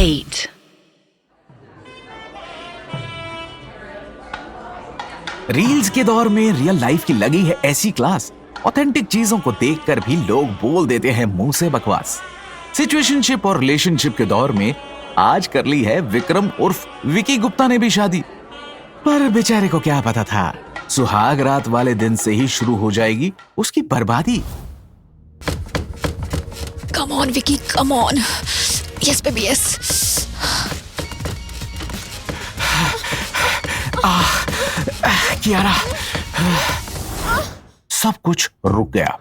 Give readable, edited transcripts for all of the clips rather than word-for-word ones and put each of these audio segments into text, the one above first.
8. Reels के दौर में रियल लाइफ की लगी है ऐसी क्लास। ऑथेंटिक चीजों को देखकर भी लोग बोल देते हैं मुंह से बकवास। सिचुएशनशिप और रिलेशनशिप के दौर में आज कर ली है विक्रम उर्फ विकी गुप्ता ने भी शादी। पर बेचारे को क्या पता था, सुहाग रात वाले दिन से ही शुरू हो जाएगी उसकी बर्बादी। Come on, Vicky, come on. Yes, baby, yes. Kiara, सब कुछ रुक गया।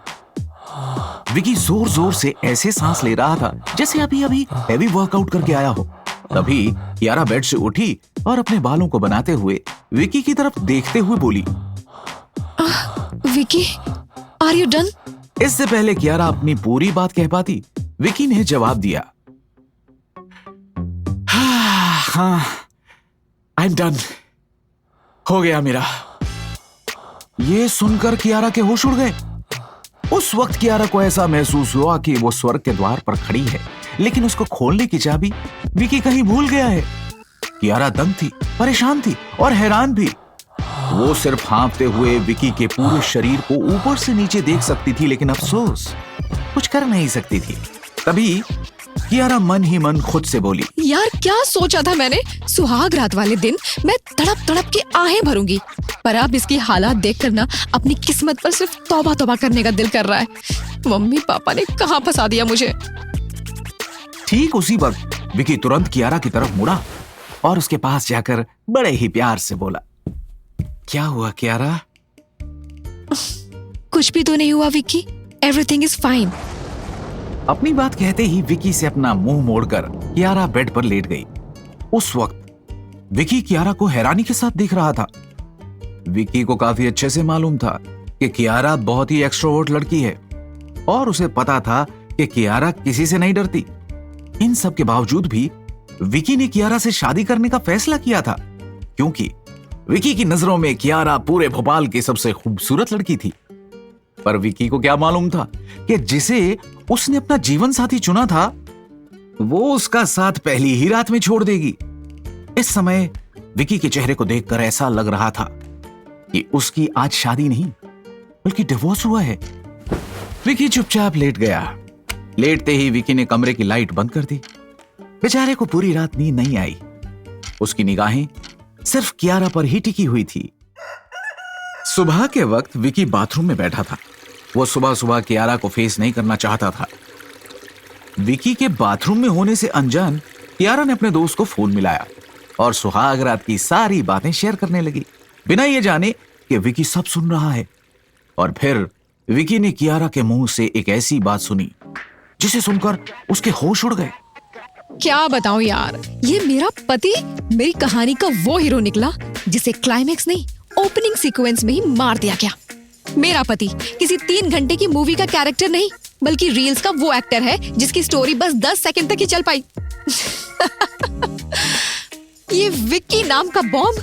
विकी जोर जोर से ऐसे सांस ले रहा था जैसे अभी अभी हैवी वर्कआउट करके आया हो। तभी कियारा बेड से उठी और अपने बालों को बनाते हुए विकी की तरफ देखते हुए बोली, Vicky, are you done? इससे पहले कियारा अपनी पूरी बात कह पाती, विकी ने जवाब दिया, हाँ, I'm done. हो गया मेरा। ये सुनकर कियारा के होश उड़ गए। उस वक्त कियारा को ऐसा महसूस हुआ कि वो स्वर्ग के द्वार पर खड़ी है, लेकिन उसको खोलने की चाबी विकी कहीं भूल गया है। कियारा दंग थी, परेशान थी और हैरान भी। वो सिर्फ हाँफते हुए विकी के पूरे शरीर को ऊपर से नीचे देख सकती थी, लेकिन अफसोस कुछ कर नहीं सकती थी। तभी कियारा मन ही मन खुद से बोली, यार क्या सोचा था मैंने, सुहाग रात वाले दिन मैं तड़प तड़प के आहें भरूंगी, पर अब इसकी हालात देखकर ना अपनी किस्मत पर सिर्फ तौबा तौबा करने का दिल कर रहा है। मम्मी पापा ने कहाँ फंसा दिया मुझे। ठीक उसी वक्त विकी तुरंत कियारा की तरफ मुड़ा और उसके पास जाकर बड़े ही प्यार से बोला, क्या हुआ कियारा? कुछ भी तो नहीं हुआ विकी, एवरीथिंग इज फाइन। अपनी बात कहते ही विकी से अपना मुंह मोड़कर कियारा बेड पर लेट गई। उस वक्त विकी कियारा को हैरानी के साथ देख रहा था। विकी को काफी अच्छे से मालूम था कि कियारा बहुत ही एक्सट्रोवर्ट लड़की है और उसे पता था कि कियारा किसी से नहीं डरती। इन सब के बावजूद भी विकी ने कियारा से शादी करने का फैसला किया था, क्योंकि विकी की नजरों में कियारा पूरे भोपाल की सबसे खूबसूरत लड़की थी। पर विकी को क्या मालूम था कि जिसे उसने अपना जीवन साथी चुना था वो उसका साथ पहली ही रात में छोड़ देगी। इस समय विकी के चेहरे को देखकर ऐसा लग रहा था कि उसकी आज शादी नहीं बल्कि डिवोर्स हुआ है। विकी चुपचाप लेट गया। लेटते ही विकी ने कमरे की लाइट बंद कर दी। बेचारे को पूरी रात नींद नहीं आई। उसकी निगाहें सिर्फ कियारा पर ही टिकी हुई थी। सुबह के वक्त विकी बाथरूम में बैठा था। वो सुबह सुबह कियारा को फेस नहीं करना चाहता था। विकी के बाथरूम में होने से अनजान कियारा ने अपने दोस्त को फोन मिलाया और सुहाग रात की सारी बातें शेयर करने लगी, बिना ये जाने कि विकी सब सुन रहा है। और फिर विकी ने कियारा के मुंह से एक ऐसी बात सुनी जिसे सुनकर उसके होश उड़ गए। क्या बताऊं यार, ये मेरा पति मेरी कहानी का वो हीरो निकला जिसे क्लाइमेक्स नहीं ओपनिंग सीक्वेंस में ही मार दिया गया। मेरा पति किसी 3 घंटे की मूवी का कैरेक्टर नहीं बल्कि रील्स का वो एक्टर है जिसकी स्टोरी बस 10 सेकंड तक ही चल पाई। ये विक्की नाम का बॉम्ब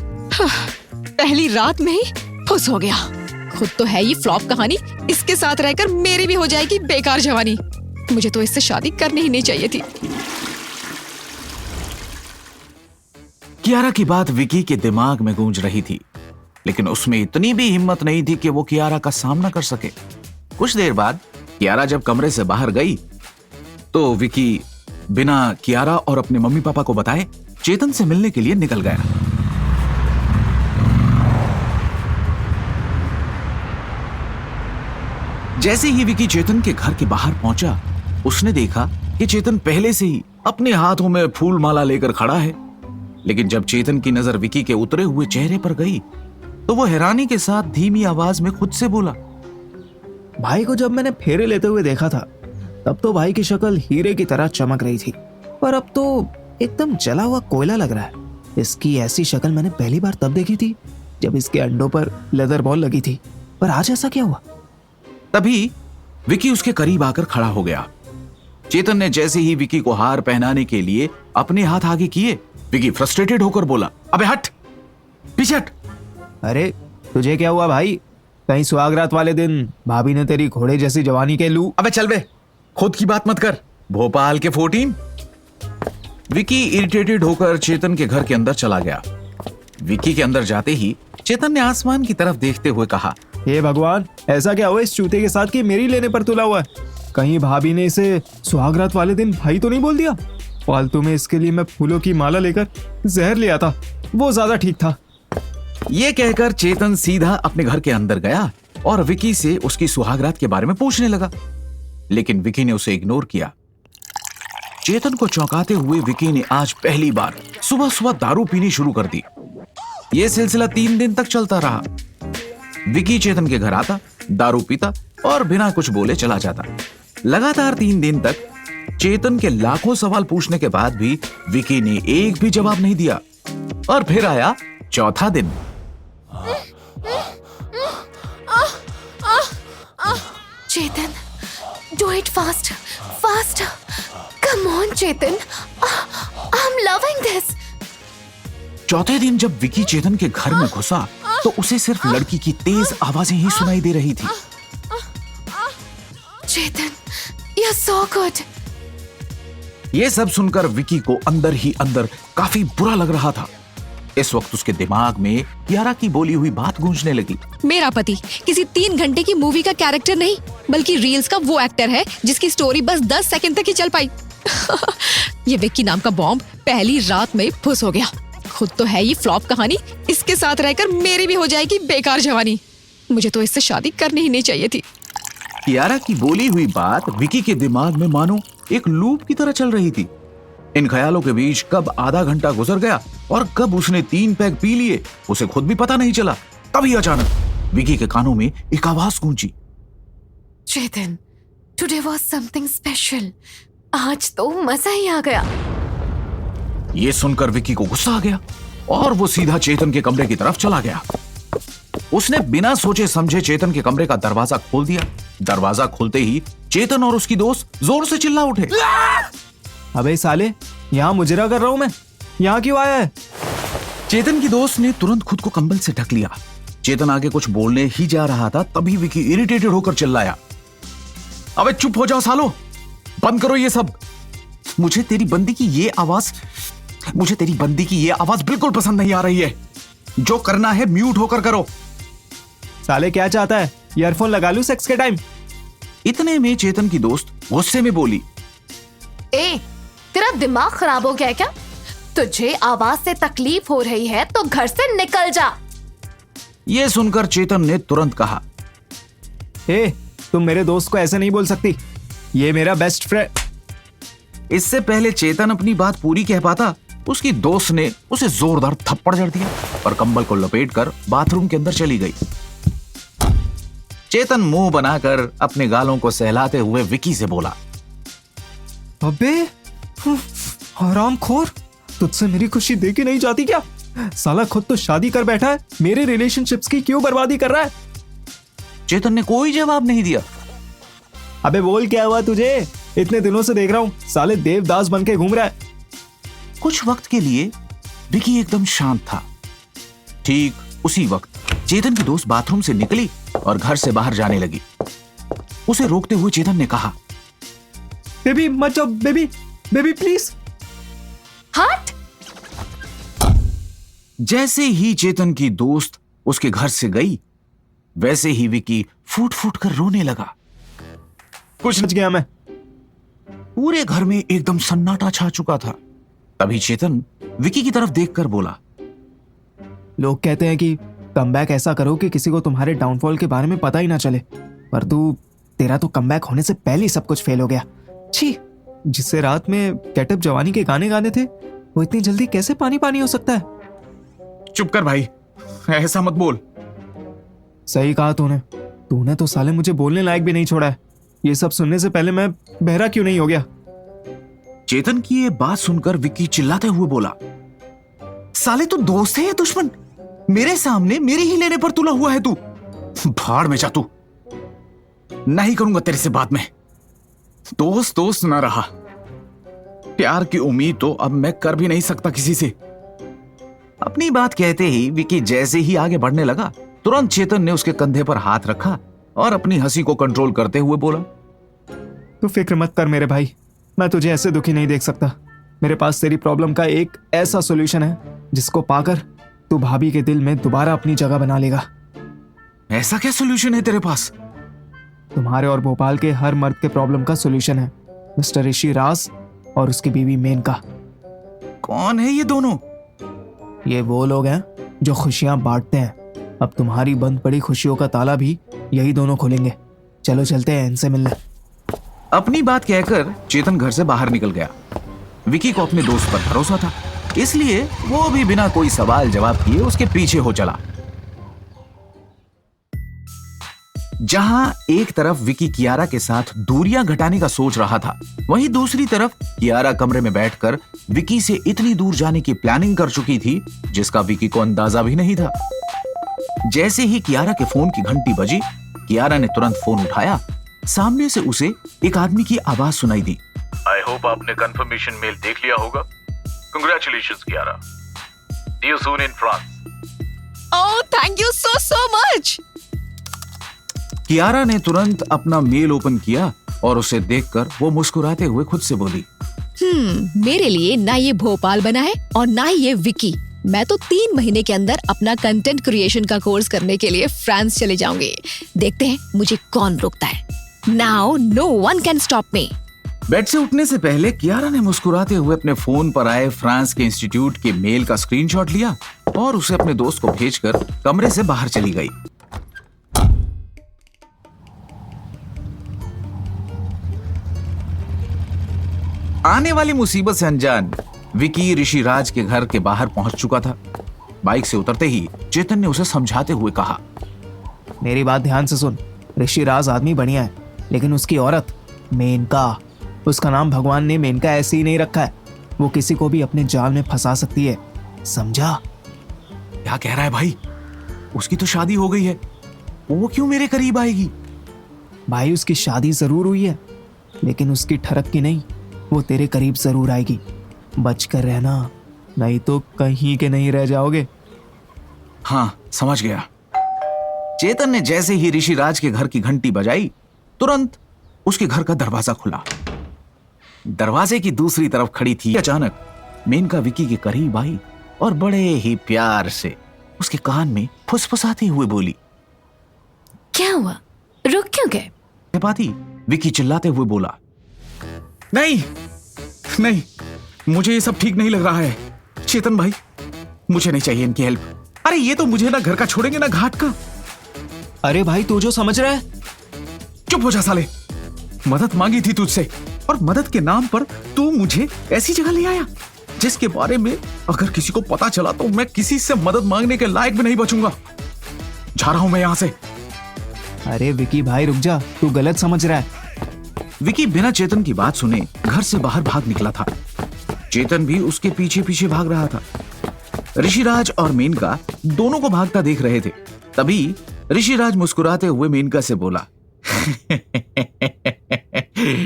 पहली रात में ही फुस हो गया। खुद तो है ये फ्लॉप कहानी, इसके साथ रहकर मेरी भी हो जाएगी बेकार जवानी। मुझे तो इससे शादी करनी ही नहीं चाहिए थी। कियारा की बात विकी के दिमाग में गूंज रही थी, लेकिन उसमें इतनी भी हिम्मत नहीं थी कि वो कियारा का सामना कर सके। कुछ देर बाद कियारा जब कमरे से बाहर गई तो विकी बिना कियारा और अपने मम्मी पापा को बताए चेतन से मिलने के लिए निकल गया। जैसे ही विकी चेतन के घर के बाहर पहुंचा, उसने देखा कि चेतन पहले से ही अपने हाथों में फूल माला लेकर खड़ा है। लेकिन जब चेतन की नजर विकी के उतरे हुए चेहरे पर गई तो वो हैरानी के साथ धीमी आवाज में खुद से बोला, भाई को जब मैंने फेरे लेते हुए देखा था तब तो भाई की शक्ल हीरे की तरह चमक रही थी, पर अब तो एकदम जला हुआ कोयला लग रहा है। इसकी ऐसी शक्ल मैंने पहली बार तब देखी थी जब इसके अंडों पर लेदर बॉल लगी थी, पर आज ऐसा क्या हुआ? तभी विकी उसके करीब आकर खड़ा हो गया। चेतन ने जैसे ही विकी को हार पहनाने के लिए अपने हाथ आगे किए, विकी फ्रस्ट्रेटेड होकर बोला, अबे हट, पीछे हट। अरे तुझे क्या हुआ भाई? कहीं सुहागरात वाले दिन भाभी ने तेरी घोड़े जैसी जवानी के लू? अबे चल बे, खुद की बात मत कर। भोपाल के 14 विकी इरिटेटेड होकर चेतन के घर के अंदर चला गया। विकी के अंदर जाते ही चेतन ने आसमान की तरफ देखते हुए कहा, हे भगवान, ऐसा क्या हुआ इस चूते के साथ कि मेरी लेने पर तुला हुआ है? कहीं भाभी ने इसे सुहागरात वाले दिन भाई तो नहीं बोल दिया? फालतू में इसके लिए मैं फूलों की माला लेकर जहर ले आता, वो ज्यादा ठीक था। ये कहकर चेतन सीधा अपने घर के अंदर गया और विकी से उसकी सुहागरात के बारे में पूछने लगा, लेकिन विकी ने उसे इग्नोर किया। चेतन को चौंकाते हुए विकी ने आज पहली बार सुबह सुबह दारू पीनी शुरू कर दी। यह सिलसिला 3 दिन तक चलता रहा। विकी चेतन के घर आता, दारू पीता और बिना कुछ बोले चला जाता। लगातार 3 दिन तक चेतन के लाखों सवाल पूछने के बाद भी विकी ने एक भी जवाब नहीं दिया। और फिर आया चौथा दिन। चेतन, do it fast, fast. Come on, Chetan. I'm loving this. चौथे दिन जब विकी चेतन के घर में घुसा तो उसे सिर्फ लड़की की तेज आवाजें ही सुनाई दे रही थी। Chetan, you're so good. ये सब सुनकर विकी को अंदर ही अंदर काफी बुरा लग रहा था। इस वक्त उसके दिमाग में कियारा की बोली हुई बात गूंजने लगी। मेरा पति किसी 3 घंटे की मूवी का कैरेक्टर नहीं, बल्कि रील्स का वो एक्टर है जिसकी स्टोरी बस 10 सेकंड तक ही चल पाई। ये विक्की नाम का बॉम्ब पहली रात में फुस हो गया। खुद तो है ये फ्लॉप कहानी, इसके साथ रहकर मेरी भी हो जाएगी बेकार जवानी। मुझे तो इससे शादी करनी ही नहीं चाहिए थी। कियारा की बोली हुई बात विकी के दिमाग में मानो एक लूप की तरह चल रही थी। इन ख्यालों के बीच कब आधा घंटा गुजर गया और कब उसने 3 पैग पी लिए उसे खुद भी पता नहीं चला। तभी अचानक विकी के कानों में एक आवाज गूंजी। Chetan, today was something special. आज तो मजा ही आ गया। ये सुनकर विकी को गुस्सा आ गया और वो सीधा चेतन के कमरे की तरफ चला गया। उसने बिना सोचे समझे चेतन के कमरे का दरवाजा खोल दिया। दरवाजा खुलते ही चेतन और उसकी दोस्त जोर से चिल्ला उठे। अबे साले, यहाँ मुजरा कर रहा हूं मैं, यहाँ क्यों आया है? चेतन की दोस्त ने तुरंत खुद को कंबल से ढक लिया। चेतन आगे कुछ बोलने ही जा रहा था, तभी विकी इरिटेटेड होकर चिल्लाया, अबे चुप हो जाओ सालो, बंद करो ये सब। मुझे तेरी बंदी की ये आवाज बिल्कुल पसंद नहीं आ रही है। जो करना है म्यूट होकर करो। साले क्या चाहता है? ईयरफोन लगा लूं सेक्स के टाइम? इतने में चेतन की दोस्त गुस्से में बोली, ए, तेरा दिमाग खराब हो गया है क्या? तुझे आवाज से तकलीफ हो रही है तो घर से निकल जा। ये सुनकर चेतन ने तुरंत कहा, ए, तुम मेरे दोस्त को ऐसे नहीं बोल सकती, ये मेरा बेस्ट फ्रेंड। इससे पहले चेतन अपनी बात पूरी कह पाता, उसकी दोस्त ने उसे जोरदार थप्पड़ जड़ दिया और कंबल को लपेटकर बाथरूम के अंदर चली गई। चेतन मुंह बनाकर अपने गालों को सहलाते हुए विकी से बोला, अबे हरामखोर, तुझसे मेरी खुशी देखी नहीं जाती क्या? साला खुद तो शादी कर बैठा है, मेरे रिलेशनशिप्स की क्यों बर्बादी कर रहा है? चेतन ने कोई जवाब नहीं दिया। अबे बोल, क्या हुआ तुझे? इतने दिनों से देख रहा हूँ, साले देवदास बन के घूम रहा है। कुछ वक्त के लिए विकी एकदम शांत था। ठीक उसी वक्त चेतन की दोस्त बाथरूम से निकली और घर से बाहर जाने लगी। उसे रोकते हुए चेतन ने कहा, बेबी मत जाओ, बेबी बेबी प्लीज। हट! जैसे ही चेतन की दोस्त उसके घर से गई, वैसे ही विकी फूट फूट कर रोने लगा। कुछ समझ गया मैं। पूरे घर में एकदम सन्नाटा छा चुका था। तभी चेतन विकी की तरफ देखकर बोला, लोग कहते हैं कि कमबैक ऐसा करो कि किसी को तुम्हारे डाउनफॉल के बारे में पता ही ना चले, पर तेरा तो कमबैक होने से पहले ही सब कुछ फेल हो गया। छी, जिससे रात में गेटअप जवानी के गाने गाने थे, वो इतनी जल्दी कैसे पानी पानी हो सकता है? चुप कर भाई, ऐसा मत बोल। सही कहा तूने तो साले मुझे बोलने लायक भी नहीं छोड़ा है। ये सब सुनने से पहले मैं बहरा क्यों नहीं हो गया? चेतन की ये बात सुनकर विक्की चिल्लाते हुए बोला, साले तू दोस्त है या दुश्मन? मेरे सामने मेरे ही लेने पर तुला हुआ है तू। भाड़ में जा तू, नहीं करूंगा तेरे से बात में। दोस्त ना रहा, प्यार की उम्मीद तो अब मैं कर भी नहीं सकता किसी से। अपनी बात कहते ही विक्की जैसे ही आगे बढ़ने लगा, तुरंत चेतन ने उसके कंधे पर हाथ रखा और अपनी हंसी को कंट्रोल करते हुए बोला, तू फिक्र मत कर मेरे भाई, मैं तुझे ऐसे दुखी नहीं देख सकता। मेरे पास तेरी प्रॉब्लम का एक ऐसा सॉल्यूशन है जिसको पाकर तू भाभी के दिल में दोबारा अपनी जगह बना लेगा। ऐसा क्या सॉल्यूशन है तेरे पास? तुम्हारे और भोपाल के हर मर्द के प्रॉब्लम का सॉल्यूशन है मिस्टर ऋषि राज और उसकी बीवी मेनका। कौन है ये दोनों? ये वो लोग हैं जो खुशियां बांटते हैं। अब तुम्हारी बंद पड़ी खुशियों का ताला भी यही दोनों खोलेंगे। चलो चलते हैं इनसे मिलने। अपनी बात कहकर चेतन घर से बाहर निकल गया। विकी को अपने दोस्त पर भरोसा था, इसलिए वो भी बिना कोई सवाल जवाब किए उसके पीछे हो चला। जहां एक तरफ विकी कियारा के साथ दूरियां घटाने का सोच रहा था, वहीं दूसरी तरफ कियारा कमरे में बैठकर विकी से इतनी दूर जाने की प्लानिंग कर चुकी थी जिसका विकी को अंदाजा भी नहीं था। जैसे ही कियारा के फोन की घंटी बजी, कियारा ने तुरंत फोन उठाया। सामने से उसे एक आदमी की आवाज सुनाई दी। आई होप आपने कंफर्मेशन मेल देख लिया होगा। Congratulations Kiara, see you soon in France. Oh thank you so much. Kiara ने तुरंत अपना मेल ओपन किया और उसे देखकर वो मुस्कुराते हुए खुद से बोली, मेरे लिए ना ये भोपाल बना है और ना ही ये विकी। मैं तो 3 महीने के अंदर अपना कंटेंट क्रिएशन का कोर्स करने के लिए फ्रांस चले जाऊंगी। देखते हैं मुझे कौन रोकता है। Now no one can stop me. Bed से उठने से पहले कियारा ने मुस्कुराते हुए अपने फोन पर आए फ्रांस के इंस्टीट्यूट के मेल का स्क्रीनशॉट लिया और उसे अपने दोस्त को भेजकर कमरे से बाहर चली गई। आने वाली मुसीबत से अनजान विकी ऋषिराज के घर के बाहर पहुंच चुका था। बाइक से उतरते ही चेतन ने उसे समझाते हुए कहा, मेरी बात ध्यान से सुन। ऋषिराज आदमी बढ़िया है, लेकिन उसकी औरत मेनका, उसका नाम भगवान ने मेनका ऐसे ही नहीं रखा है। वो किसी को भी अपने जाल में फंसा सकती है, समझा? क्या कह रहा है भाई? उसकी तो शादी हो गई है, वो क्यों मेरे करीब आएगी? भाई उसकी शादी जरूर हुई है, लेकिन उसकी ठरक की नहीं। वो तेरे करीब जरूर आएगी। बच कर रहना, नहीं तो कहीं के नहीं रह जाओगे। हाँ समझ गया। चेतन ने जैसे ही ऋषिराज के घर की घंटी बजाई, तुरंत उसके घर का दरवाजा खुला। दरवाजे की दूसरी तरफ खड़ी थी अचानक मेनका विकी के करीब आई और बड़े ही प्यार से उसके कान में फुसफुसाती हुए बोली, क्या हुआ, रुक क्यों गए? पाती विकी चिल्लाते हुए बोला, नहीं नहीं, मुझे ये सब ठीक नहीं लग रहा है। चेतन भाई, मुझे नहीं चाहिए इनकी हेल्प। अरे ये तो मुझे ना घर का छोड़ेंगे ना घाट का। अरे भाई तू जो समझ रहा है। चुप हो जा साले। मदद मांगी थी तुझसे और मदद के नाम पर तू मुझे ऐसी जगह ले आया जिसके बारे में अगर किसी को पता चला तो मैं किसी से मदद मांगने के लायक भी नहीं बचूंगा। जा रहा हूं मैं यहां से। अरे विकी भाई रुक जा, तू गलत समझ रहा है। विकी बिना चेतन की बात सुने घर से बाहर भाग निकला था। चेतन भी उसके पीछे पीछे भाग रहा था। ऋषिराज और मेनका दोनों को भागता देख रहे थे। तभी ऋषिराज मुस्कुराते हुए मेनका से बोला,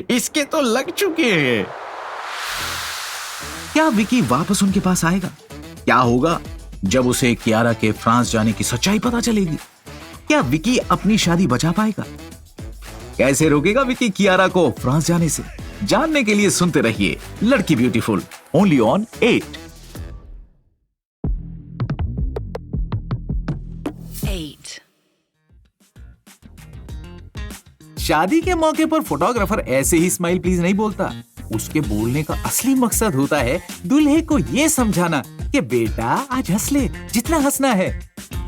इसके तो लग चुके हैं। क्या विकी वापस उनके पास आएगा? क्या होगा जब उसे कियारा के फ्रांस जाने की सच्चाई पता चलेगी? क्या विकी अपनी शादी बचा पाएगा? कैसे रोकेगा विकी कियारा को फ्रांस जाने से? जानने के लिए सुनते रहिए लड़की ब्यूटीफुल, ओनली ऑन 8। शादी के मौके पर फोटोग्राफर ऐसे ही स्माइल प्लीज नहीं बोलता। उसके बोलने का असली मकसद होता है दूल्हे को ये समझाना कि बेटा आज हंस ले जितना हंसना है,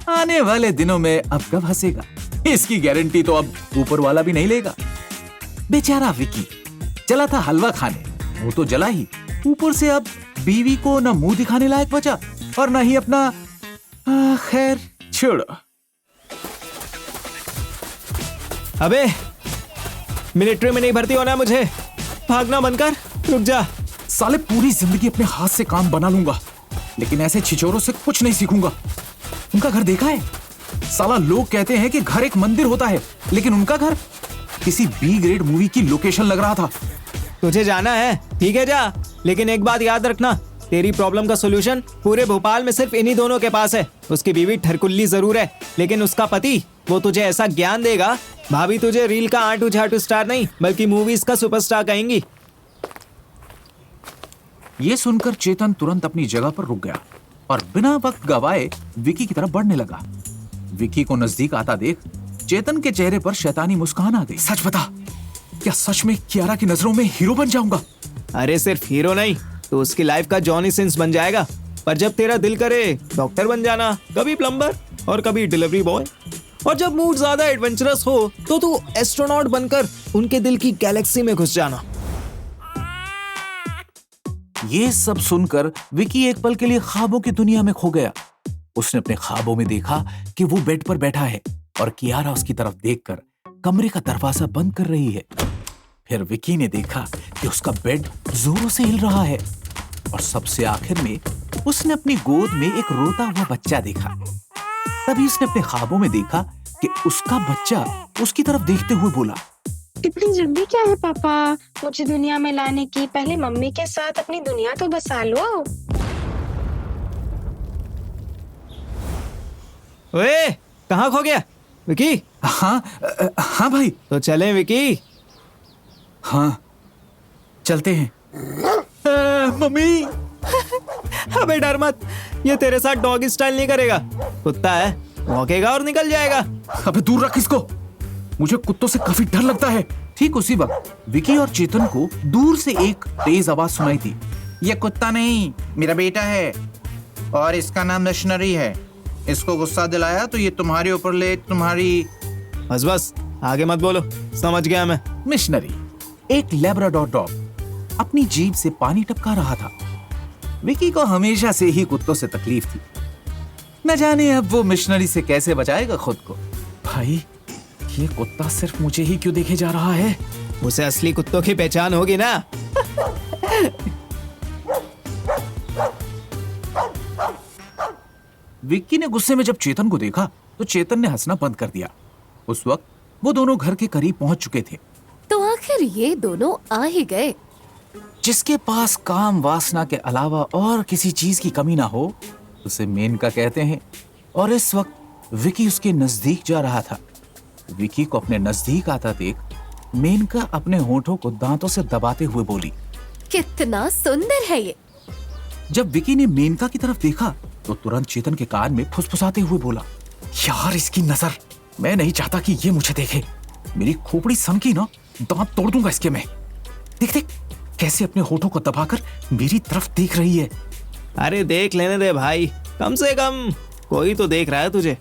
आने वाले दिनों में अब कब हंसेगा इसकी गारंटी तो अब ऊपर वाला भी नहीं लेगा। बेचारा विकी चला था हलवा खाने, मुंह तो जला ही, ऊपर से अब बीवी को न मुंह दिखाने लायक बचा और न ही अपना। खैर छोड़ो। अबे मिलिट्री में नहीं भर्ती होना है मुझे, भागना बंद कर, रुक जा। साले पूरी जिंदगी अपने हाथ से काम बना लूंगा, लेकिन ऐसे छिछोरों से कुछ नहीं सीखूंगा। उनका घर देखा है? साला लोग कहते हैं कि घर एक मंदिर होता है, लेकिन उनका घर किसी बी ग्रेड मूवी की लोकेशन लग रहा था। तुझे जाना है ठीक है जा, लेकिन एक बात याद रखना, तेरी प्रॉब्लम का सॉल्यूशन पूरे भोपाल में सिर्फ इन्हीं दोनों के पास है। उसकी बीवी ठरकुल्ली जरूर है, लेकिन उसका पति वो तुझे ऐसा ज्ञान देगा, भाभी तुझे रील का आटू झाटू स्टार नहीं बल्कि मूवीज का सुपरस्टार कहेंगी। ये सुनकर चेतन तुरंत अपनी जगह पर रुक गया और बिना वक्त गवाए विकी की तरफ बढ़ने लगा। विकी को नजदीक आता देख चेतन के चेहरे पर शैतानी मुस्कान आ गई। सच बता, क्या सच में कियारा की नजरों में हीरो बन जाऊंगा? अरे सिर्फ हीरो नहीं तो उसकी लाइफ का जॉनी सिंस बन जाएगा। पर जब तेरा दिल करे डॉक्टर बन जाना, कभी प्लम्बर और कभी डिलीवरी बॉय, और जब मूड ज्यादा एडवेंचरस हो तो तू एस्ट्रोनॉट बनकर उनके दिल की गैलेक्सी में घुस जाना। ये सब सुनकर विकी एक पल के लिए ख्वाबों की दुनिया में खो गया। उसने अपने ख्वाबों में देखा कि वो बेड पर बैठा है और कियारा उसकी तरफ देखकर कमरे का दरवाजा बंद कर रही है। फिर विकी ने देखा कि उसका बेड जोरों से हिल रहा है और सबसे आखिर में उसने अपनी गोद में एक रोता हुआ बच्चा देखा। तभी उसने अपने ख्वाबों में देखा कि उसका बच्चा उसकी तरफ देखते हुए बोला, इतनी जल्दी क्या है पापा मुझे दुनिया में लाने की? पहले मम्मी के साथ अपनी दुनिया तो बसा लो। ओए, कहाँ खो गया विकी? हाँ भाई। तो चलें विकी। हाँ चलते हैं। मम्मी। अबे डर मत, ये तेरे साथ डॉग स्टाइल नहीं करेगा। कुत्ता है, भौंकेगा और निकल जाएगा। अबे दूर रख इसको, मुझे कुत्तों से काफी डर लगता है। ठीक उसी वक्त विकी और चेतन को दूर से एक तेज आवाज सुनाई दी। ये कुत्ता नहीं, मेरा बेटा है और इसका नाम मिशनरी है। इसको गुस्सा दिलाया तो ये तुम्हारे ऊपर ले तुम्हारी। बस बस, आगे मत बोलो, समझ गया मैं। मिशनरी एक लैब्राडोर डॉग अपनी जीभ से पानी टपका रहा था। विकी को हमेशा से ही कुत्तों से तकलीफ थी। न जाने अब वो मिशनरी से कैसे बचाएगा खुद को। भाई, ये कुत्ता सिर्फ मुझे ही क्यों देखे जा रहा है? उसे असली कुत्तों की पहचान होगी ना। विक्की ने गुस्से में जब चेतन को देखा तो चेतन ने हंसना बंद कर दिया। उस वक्त वो दोनों घर के करीब पहुंच चुके थे। तो आखिर ये दोनों आ ही गए। जिसके पास काम वासना के अलावा और किसी चीज की कमी ना हो उसे मेनका कहते हैं। और इस वक्त विकी उसके नजदीक जा रहा था। विकी को अपने नजदीक आता देख मेनका अपने होठों को दांतों से दबाते हुए बोली, कितना सुंदर है ये। जब विकी ने मेनका की तरफ देखा तो तुरंत चेतन के कान में फुसफुसाते हुए बोला, यार इसकी नजर, मैं नहीं चाहता कि ये मुझे देखे। मेरी खोपड़ी सनकी ना, दांत तोड़ दूंगा इसके मैं। देख देख कैसे अपने होठों को दबाकर मेरी तरफ देख रही है। अरे देख लेने दे भाई, कम से कम कोई तो देख रहा है तुझे।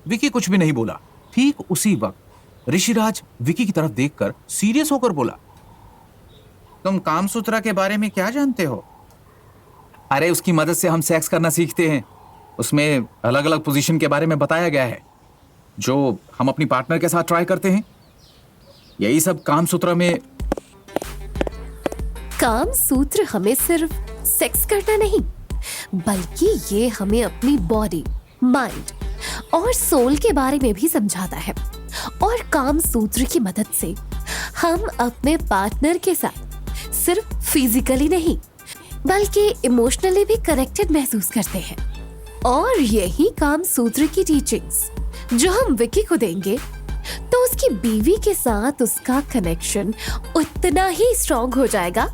विकी कुछ भी नहीं बोला। ठीक उसी वक्त ऋषिराज विकी की तरफ देखकर सीरियस होकर बोला, तुम कामसूत्रा के बारे में क्या जानते हो? अरे उसकी मदद से हम सेक्स करना सीखते हैं। उसमें अलग अलग पोजीशन के बारे में बताया गया है जो हम अपनी पार्टनर के साथ ट्राई करते हैं। यही सब कामसूत्रा में। काम सूत्र हमें सिर्फ सेक्स करना नहीं, बल्कि ये हमें अपनी बॉडी, माइंड और सोल के बारे में भी समझाता है। और काम सूत्र की मदद से हम अपने पार्टनर के साथ सिर्फ फिजिकली नहीं बल्कि इमोशनली भी कनेक्टेड महसूस करते हैं। और यही काम सूत्र की टीचिंग्स जो हम विकी को देंगे तो उसकी बीवी के साथ उसका कनेक्शन उतना ही स्ट्रॉन्ग हो जाएगा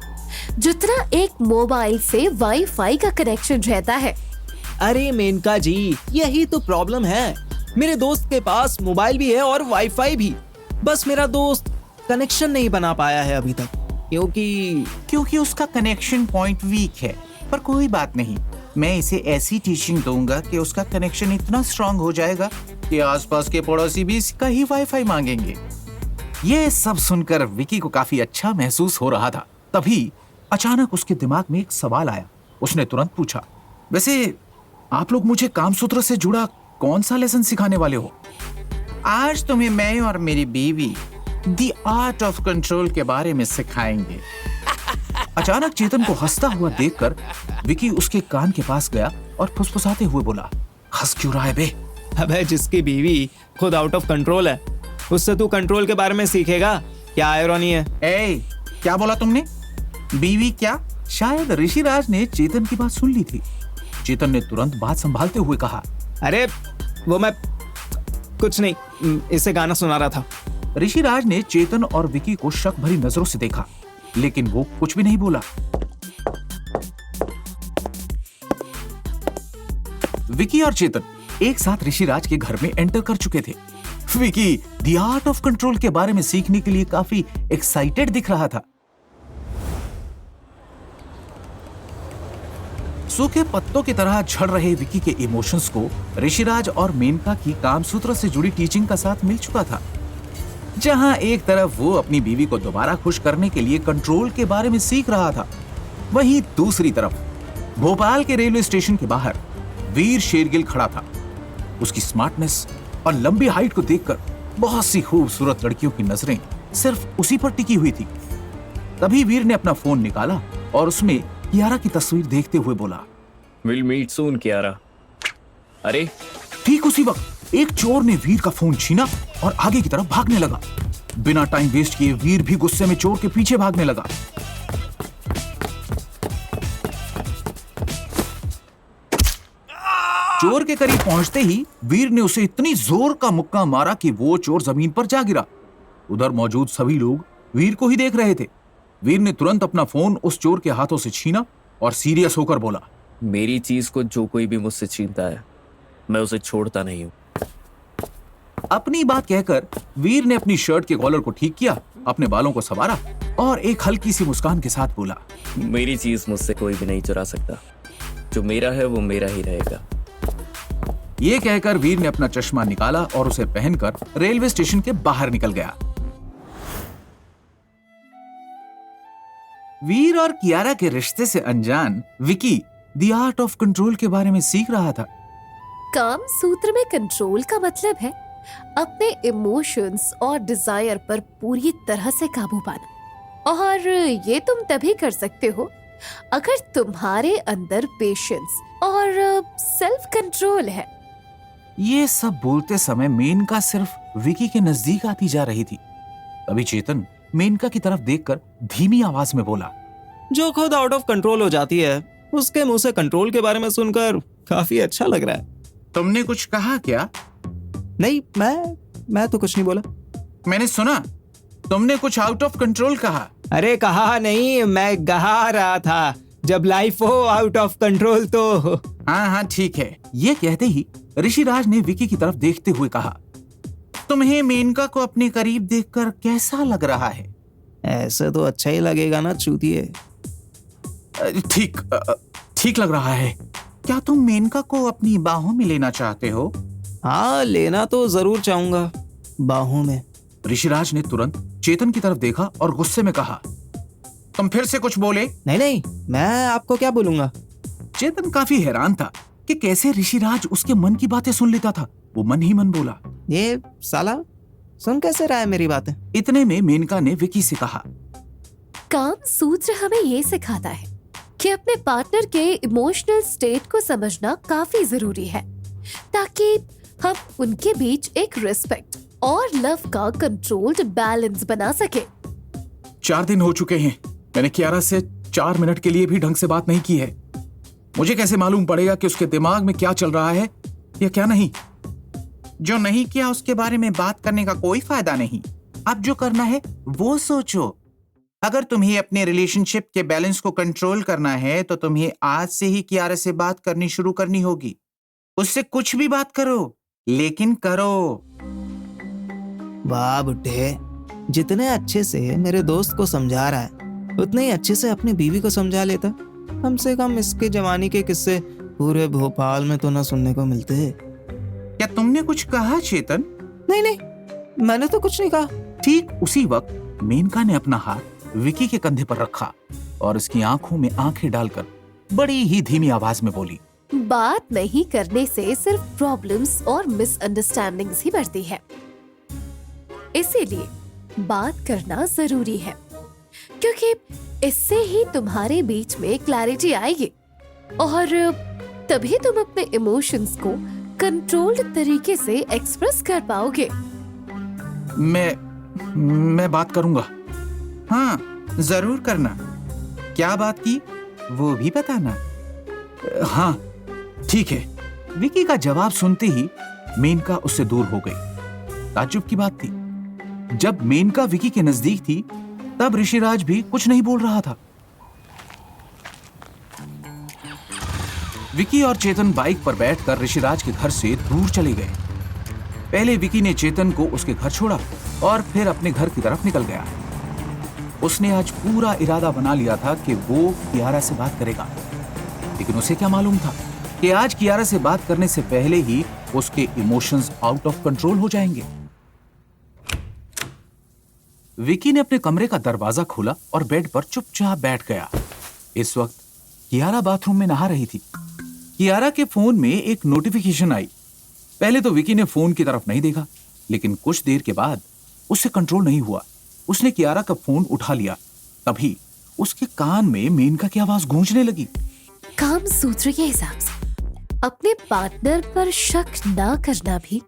जितना एक मोबाइल से वाईफाई का कनेक्शन रहता है। अरे मेनका जी, यही तो प्रॉब्लम है। मेरे दोस्त के पास मोबाइल भी है और वाईफाई भी, बस मेरा दोस्त कनेक्शन नहीं बना पाया है अभी तक, क्योंकि उसका कनेक्शन पॉइंट वीक है। पर कोई बात नहीं, मैं इसे ऐसी टीचिंग दूंगा कि उसका कनेक्शन इतना स्ट्रांग हो जाएगा कि आसपास के पड़ोसी भी इसका ही वाईफाई मांगेंगे। ये सब सुनकर विकी को काफी अच्छा महसूस हो रहा था। तभी अचानक उसके दिमाग में एक सवाल आया। उसने तुरंत पूछा, वैसे आप लोग मुझे कामसूत्र से जुड़ा कौन सा लेसन सिखाने वाले हो? आज तुम्हें मैं और मेरी बीवी द आर्ट ऑफ कंट्रोल के बारे में सिखाएंगे। अचानक चेतन को हंसता हुआ देखकर विकी उसके कान के पास गया और फुसफुसाते हुए बोला, हंस क्यों रहा है बे? अबे जिसकी बीवी खुद आउट ऑफ कंट्रोल है उससे तू कंट्रोल के बारे में सीखेगा? क्या आयरनी है। ए, क्या बोला तुमने? बीवी क्या? शायद ऋषिराज ने चेतन की बात सुन ली थी। चेतन ने तुरंत बात संभालते हुए कहा, अरे वो मैं कुछ नहीं, इसे गाना सुना रहा था। ऋषिराज ने चेतन और विकी को शक भरी नजरों से देखा, लेकिन वो कुछ भी नहीं बोला। विकी और चेतन एक साथ ऋषिराज के घर में एंटर कर चुके थे। Vicky the art of control के बारे में सीखने के लिए काफी एक्साइटेड दिख रहा था। सूखे पत्तों की तरह झड़ रहे विकी के इमोशंस को ऋषिराज और मेनका की कामसूत्र से जुड़ी टीचिंग का साथ मिल चुका था। जहां एक तरफ वो अपनी बीवी को दोबारा खुश करने के लिए कंट्रोल के बारे में सीख रहा था, वहीं दूसरी तरफ भोपाल के रेलवे स्टेशन के बाहर वीर शेरगिल खड़ा था। उसकी स्मार्टनेस और लंबी हाइट को देखकर बहुत सी खूबसूरत लड़कियों की नजरें सिर्फ उसी पर टिकी हुई थी। तभी वीर ने अपना फोन निकाला और उसमें कियारा की तस्वीर देखते हुए बोला, विल मीट सून कियारा। अरे ठीक उसी वक्त एक चोर ने वीर का फोन छीना और आगे की तरफ भागने लगा। बिना टाइम वेस्ट किए वीर भी गुस्से में चोर के पीछे भागने लगा। चोर के करीब पहुंचते ही वीर ने उसे इतनी जोर का मुक्का मारा कि वो चोर जमीन पर जा गिरा। उधर मौजूद सभी लोग वीर को ही देख रहे थे। वीर ने तुरंत अपना फोन उस चोर के हाथों से छीना और सीरियस होकर बोला, मेरी चीज को जो कोई भी मुझसे छीनता है मैं उसे छोड़ता नहीं हूँ। अपनी बात कहकर वीर ने अपनी शर्ट के कॉलर को ठीक किया, अपने बालों को संवारा और एक हल्की सी मुस्कान के साथ बोला, मेरी चीज मुझसे कोई भी नहीं चुरा सकता। जो मेरा है वो मेरा ही रहेगा। ये कहकर वीर ने अपना चश्मा निकाला और उसे पहनकर रेलवे स्टेशन के बाहर निकल गया। वीर और कियारा के रिश्ते से अनजान Vicky the art of control के बारे में सीख रहा था। काम सूत्र में कंट्रोल का मतलब है अपने इमोशंस और डिजायर पर पूरी तरह से काबू पाना, और ये तुम तभी कर सकते हो अगर तुम्हारे अंदर पेशेंस और सेल्फ कंट्रोल है। ये सब बोलते समय मेनका सिर्फ विकी के नजदीक आती जा रही थी। तभी चेतन मेनका की तरफ देखकर धीमी आवाज में बोला, जो खुद आउट ऑफ कंट्रोल हो जाती है उसके मुंह से कंट्रोल के बारे में सुनकर काफी अच्छा लग रहा है। तुमने कुछ कहा क्या? नहीं, मैं तो कुछ नहीं बोला। मैंने सुना तुमने कुछ आउट ऑफ कंट्रोल कहा। अरे कहा नहीं, मैं गा रहा था। जब लाइफ हो आउट ऑफ कंट्रोल तो। हाँ ठीक है। ये कहते ही ऋषिराज ने विकी की तरफ देखते हुए कहा, तुम्हें मेनका को अपने करीब देखकर कैसा लग रहा है? ऐसे तो अच्छा ही लगेगा ना चूतिए। ठीक लग रहा है। क्या तुम मेनका को अपनी बाहों में लेना चाहते हो? हाँ, लेना तो जरूर चाहूंगा बाहों में। ऋषिराज ने तुरंत चेतन की तरफ देखा और गुस्से में कहा, तुम फिर से कुछ बोले? नहीं, मैं आपको क्या बोलूंगा। चेतन काफी हैरान था कि कैसे ऋषिराज उसके मन की बातें सुन लेता था। वो मन ही मन बोला, ये साला सुन कैसे रहा है मेरी बातें। इतने में मेनका ने विकी से कहा, काम सूत्र हमें ये सिखाता है कि अपने पार्टनर के इमोशनल स्टेट को समझना काफी जरूरी है, ताकि हम उनके बीच एक रिस्पेक्ट और लव का कंट्रोल्ड बैलेंस बना सके। 4 दिन हो चुके हैं, मैंने कियारा से 4 मिनट के लिए भी ढंग से बात नहीं की है। मुझे कैसे मालूम पड़ेगा कि उसके दिमाग में क्या चल रहा है या क्या नहीं? जो नहीं किया उसके बारे में बात करने का कोई फायदा नहीं। अब जो करना है वो सोचो। अगर तुम्हें अपने रिलेशनशिप के बैलेंस को कंट्रोल करना है तो तुम्हें आज से ही कियारा से बात करनी शुरू करनी होगी। उससे कुछ भी बात करो, लेकिन करो। वाह बुड्ढे, जितने अच्छे से मेरे दोस्त को समझा रहा है उतने ही अच्छे से अपनी बीवी को समझा लेता। कम से कम इसके जवानी के किस्से पूरे भोपाल में तो ना सुनने को मिलते। क्या तुमने कुछ कहा चेतन? नहीं, मैंने तो कुछ नहीं कहा। ठीक उसी वक्त मेनका ने अपना हाथ विकी के कंधे पर रखा और उसकी आंखों में आंखें डालकर बड़ी ही धीमी आवाज में बोली, बात नहीं करने से सिर्फ प्रॉब्लम्स और मिसअंडरस्टैंडिंग्स ही बढ़ती है, इसीलिए बात करना जरूरी है, क्योंकि इससे ही तुम्हारे बीच में क्लैरिटी आएगी और तभी तुम अपने इमोशंस को कंट्रोल्ड तरीके से एक्सप्रेस कर पाओगे। मैं बात करूंगा। हाँ, जरूर करना। क्या बात की वो भी बताना। हाँ ठीक है। विकी का जवाब सुनते ही मेनका उससे दूर हो गई। ताज्जुब की बात थी, जब मेनका विकी के नजदीक थी तब ऋषिराज भी कुछ नहीं बोल रहा था। विकी और चेतन बाइक पर बैठकर ऋषिराज के घर से दूर चले गए। पहले विकी ने चेतन को उसके घर छोड़ा और फिर अपने घर की तरफ निकल गया। उसने आज पूरा इरादा बना लिया था कि वो कियारा से बात करेगा, लेकिन उसे क्या मालूम था कि आज कियारा से बात करने से पहले ही उसके इमोशंस आउट ऑफ कंट्रोल हो जाएंगे। विकी ने अपने कमरे का दरवाजा खोला और बेड पर चुपचाप बैठ गया। इस वक्त कियारा बाथरूम में नहा रही थी। कियारा के फोन में एक नोटिफिकेशन आई। पहले तो विकी ने फोन की तरफ नहीं देखा, लेकिन कुछ देर के बाद उससे कंट्रोल नहीं हुआ। उसने कियारा का फोन उठा लिया। तभी उसके कान में मेनका की आवाज गूंजने लगी। काम सूत्र के हिसाब से अपने पार्टनर पर शक ना करना भी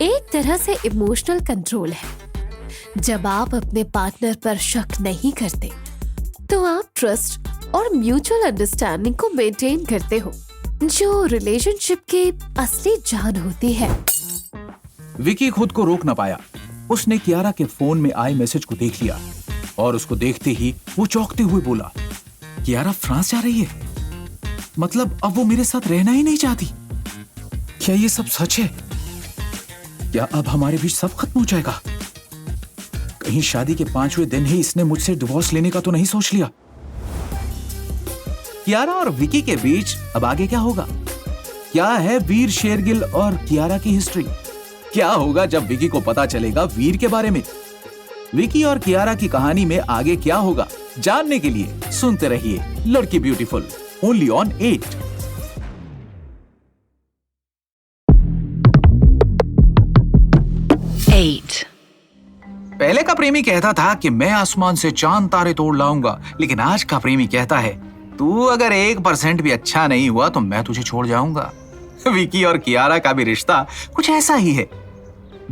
एक तरह से इमोशनल कंट्रोल है। जब आप अपने पार्टनर पर शक नहीं करते तो आप ट्रस्ट और म्यूचुअल अंडरस्टैंडिंग को मेंटेन करते हो, जो रिलेशनशिप की असली जान होती है। विकी खुद को रोक न पाया। उसने कियारा के फोन में आए मैसेज को देख लिया और उसको देखते ही वो चौंकते हुए बोला, कियारा फ्रांस जा रही है? मतलब अब वो मेरे साथ रहना ही नहीं चाहती? क्या ये सब सच है? क्या अब हमारे बीच सब खत्म हो जाएगा? कहीं शादी के 5वें दिन ही इसने मुझसे डिवोर्स लेने का तो नहीं सोच लिया? कियारा और विकी के बीच अब आगे क्या होगा? क्या है वीर शेरगिल और कियारा की हिस्ट्री? क्या होगा जब विकी को पता चलेगा वीर के बारे में? विकी और कियारा की कहानी में आगे क्या होगा, जानने के लिए सुनते रहिए लड़की ब्यूटीफुल, ओनली ऑन 8। पहले का प्रेमी कहता था कि मैं आसमान से चांद तारे तोड़ लाऊंगा, लेकिन आज का प्रेमी कहता है तू अगर 1% भी अच्छा नहीं हुआ तो मैं तुझे छोड़ जाऊंगा। विकी और कियारा का भी रिश्ता कुछ ऐसा ही है।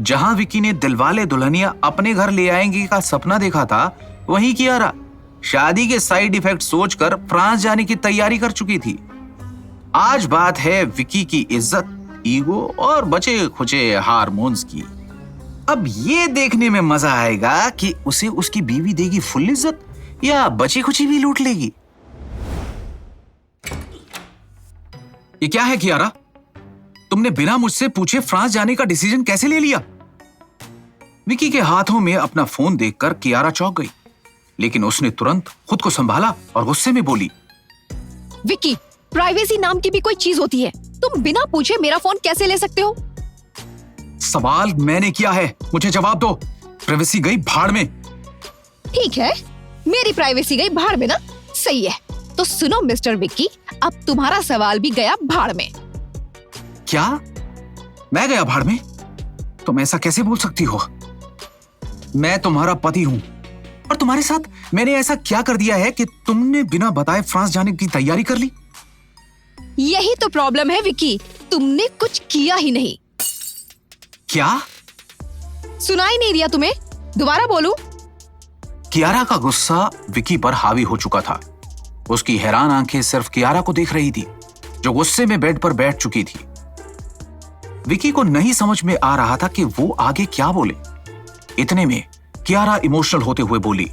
जहां विकी ने दिलवाले दुल्हनिया अपने घर ले आएंगे का सपना देखा था, वहीं कियारा शादी के साइड इफेक्ट सोचकर फ्रांस जाने की तैयारी कर चुकी थी। आज बात है विकी की इज्जत, ईगो और बचे खुचे हार्मोन्स की। अब ये देखने में मजा आएगा कि उसे उसकी बीवी देगी फुल इज्जत या बची खुची भी लूट लेगी। ये क्या है कियारा? तुमने बिना मुझसे पूछे फ्रांस जाने का डिसीजन कैसे ले लिया? विकी के हाथों में अपना फोन देखकर कियारा चौंक गई, लेकिन उसने तुरंत खुद को संभाला और गुस्से में बोली, विक्की, प्राइवेसी नाम की भी कोई चीज होती है। तुम बिना पूछे मेरा फोन कैसे ले सकते हो? सवाल मैंने किया है, मुझे जवाब दो। प्राइवेसी गई भाड़ में। ठीक है, मेरी प्राइवेसी गई भाड़ में ना? सही है, तो सुनो मिस्टर विक्की, अब तुम्हारा सवाल भी गया भाड़ में। क्या? मैं गया भाड़ में? तुम ऐसा कैसे बोल सकती हो? मैं तुम्हारा पति हूं और तुम्हारे साथ मैंने ऐसा क्या कर दिया है कि तुमने बिना बताए फ्रांस जाने की तैयारी कर ली? यही तो प्रॉब्लम है विक्की, तुमने कुछ किया ही नहीं। क्या? सुनाई नहीं दिया तुम्हें? दोबारा बोलूं? कियारा का गुस्सा विकी पर हावी हो चुका था। उसकी हैरान आंखें सिर्फ कियारा को देख रही थी, जो गुस्से में बेड पर बैठ चुकी थी। विकी को नहीं समझ में आ रहा था कि वो आगे क्या बोले। इतने में कियारा इमोशनल होते हुए बोली,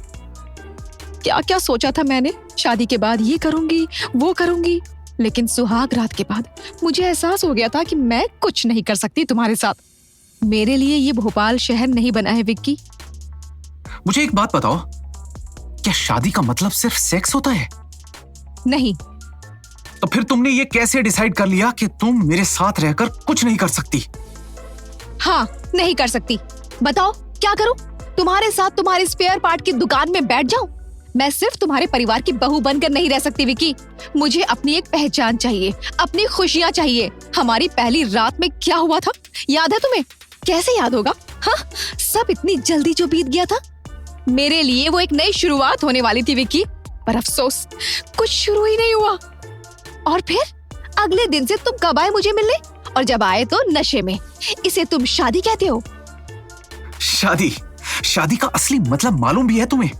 क्या क्या सोचा था मैंने, शादी के बाद ये करूंगी वो करूंगी, लेकिन सुहाग रात के बाद मुझे एहसास हो गया था कि मैं कुछ नहीं कर सकती तुम्हारे साथ। मेरे लिए ये भोपाल शहर नहीं बना है विक्की। मुझे एक बात बताओ, क्या शादी का मतलब सिर्फ सेक्स होता है? नहीं। तो फिर तुमने ये कैसे डिसाइड कर लिया कि तुम मेरे साथ रहकर कुछ नहीं कर सकती? हाँ, नहीं कर सकती। बताओ क्या करूं? तुम्हारे साथ तुम्हारी स्पेयर पार्ट की दुकान में बैठ जाऊं? मैं सिर्फ तुम्हारे परिवार की बहू बनकर नहीं रह सकती विक्की। मुझे अपनी एक पहचान चाहिए, अपनी खुशियां चाहिए। हमारी पहली रात में क्या हुआ था याद है तुम्हें? कैसे याद होगा? हाँ, सब इतनी जल्दी जो बीत गया था। मेरे लिए वो एक नई शुरुआत होने वाली थी विक्की, पर अफसोस कुछ शुरू ही नहीं हुआ। और फिर अगले दिन से तुम कब आए मुझे मिलने, और जब आए तो नशे में। इसे तुम शादी कहते हो? शादी का असली मतलब मालूम भी है तुम्हें?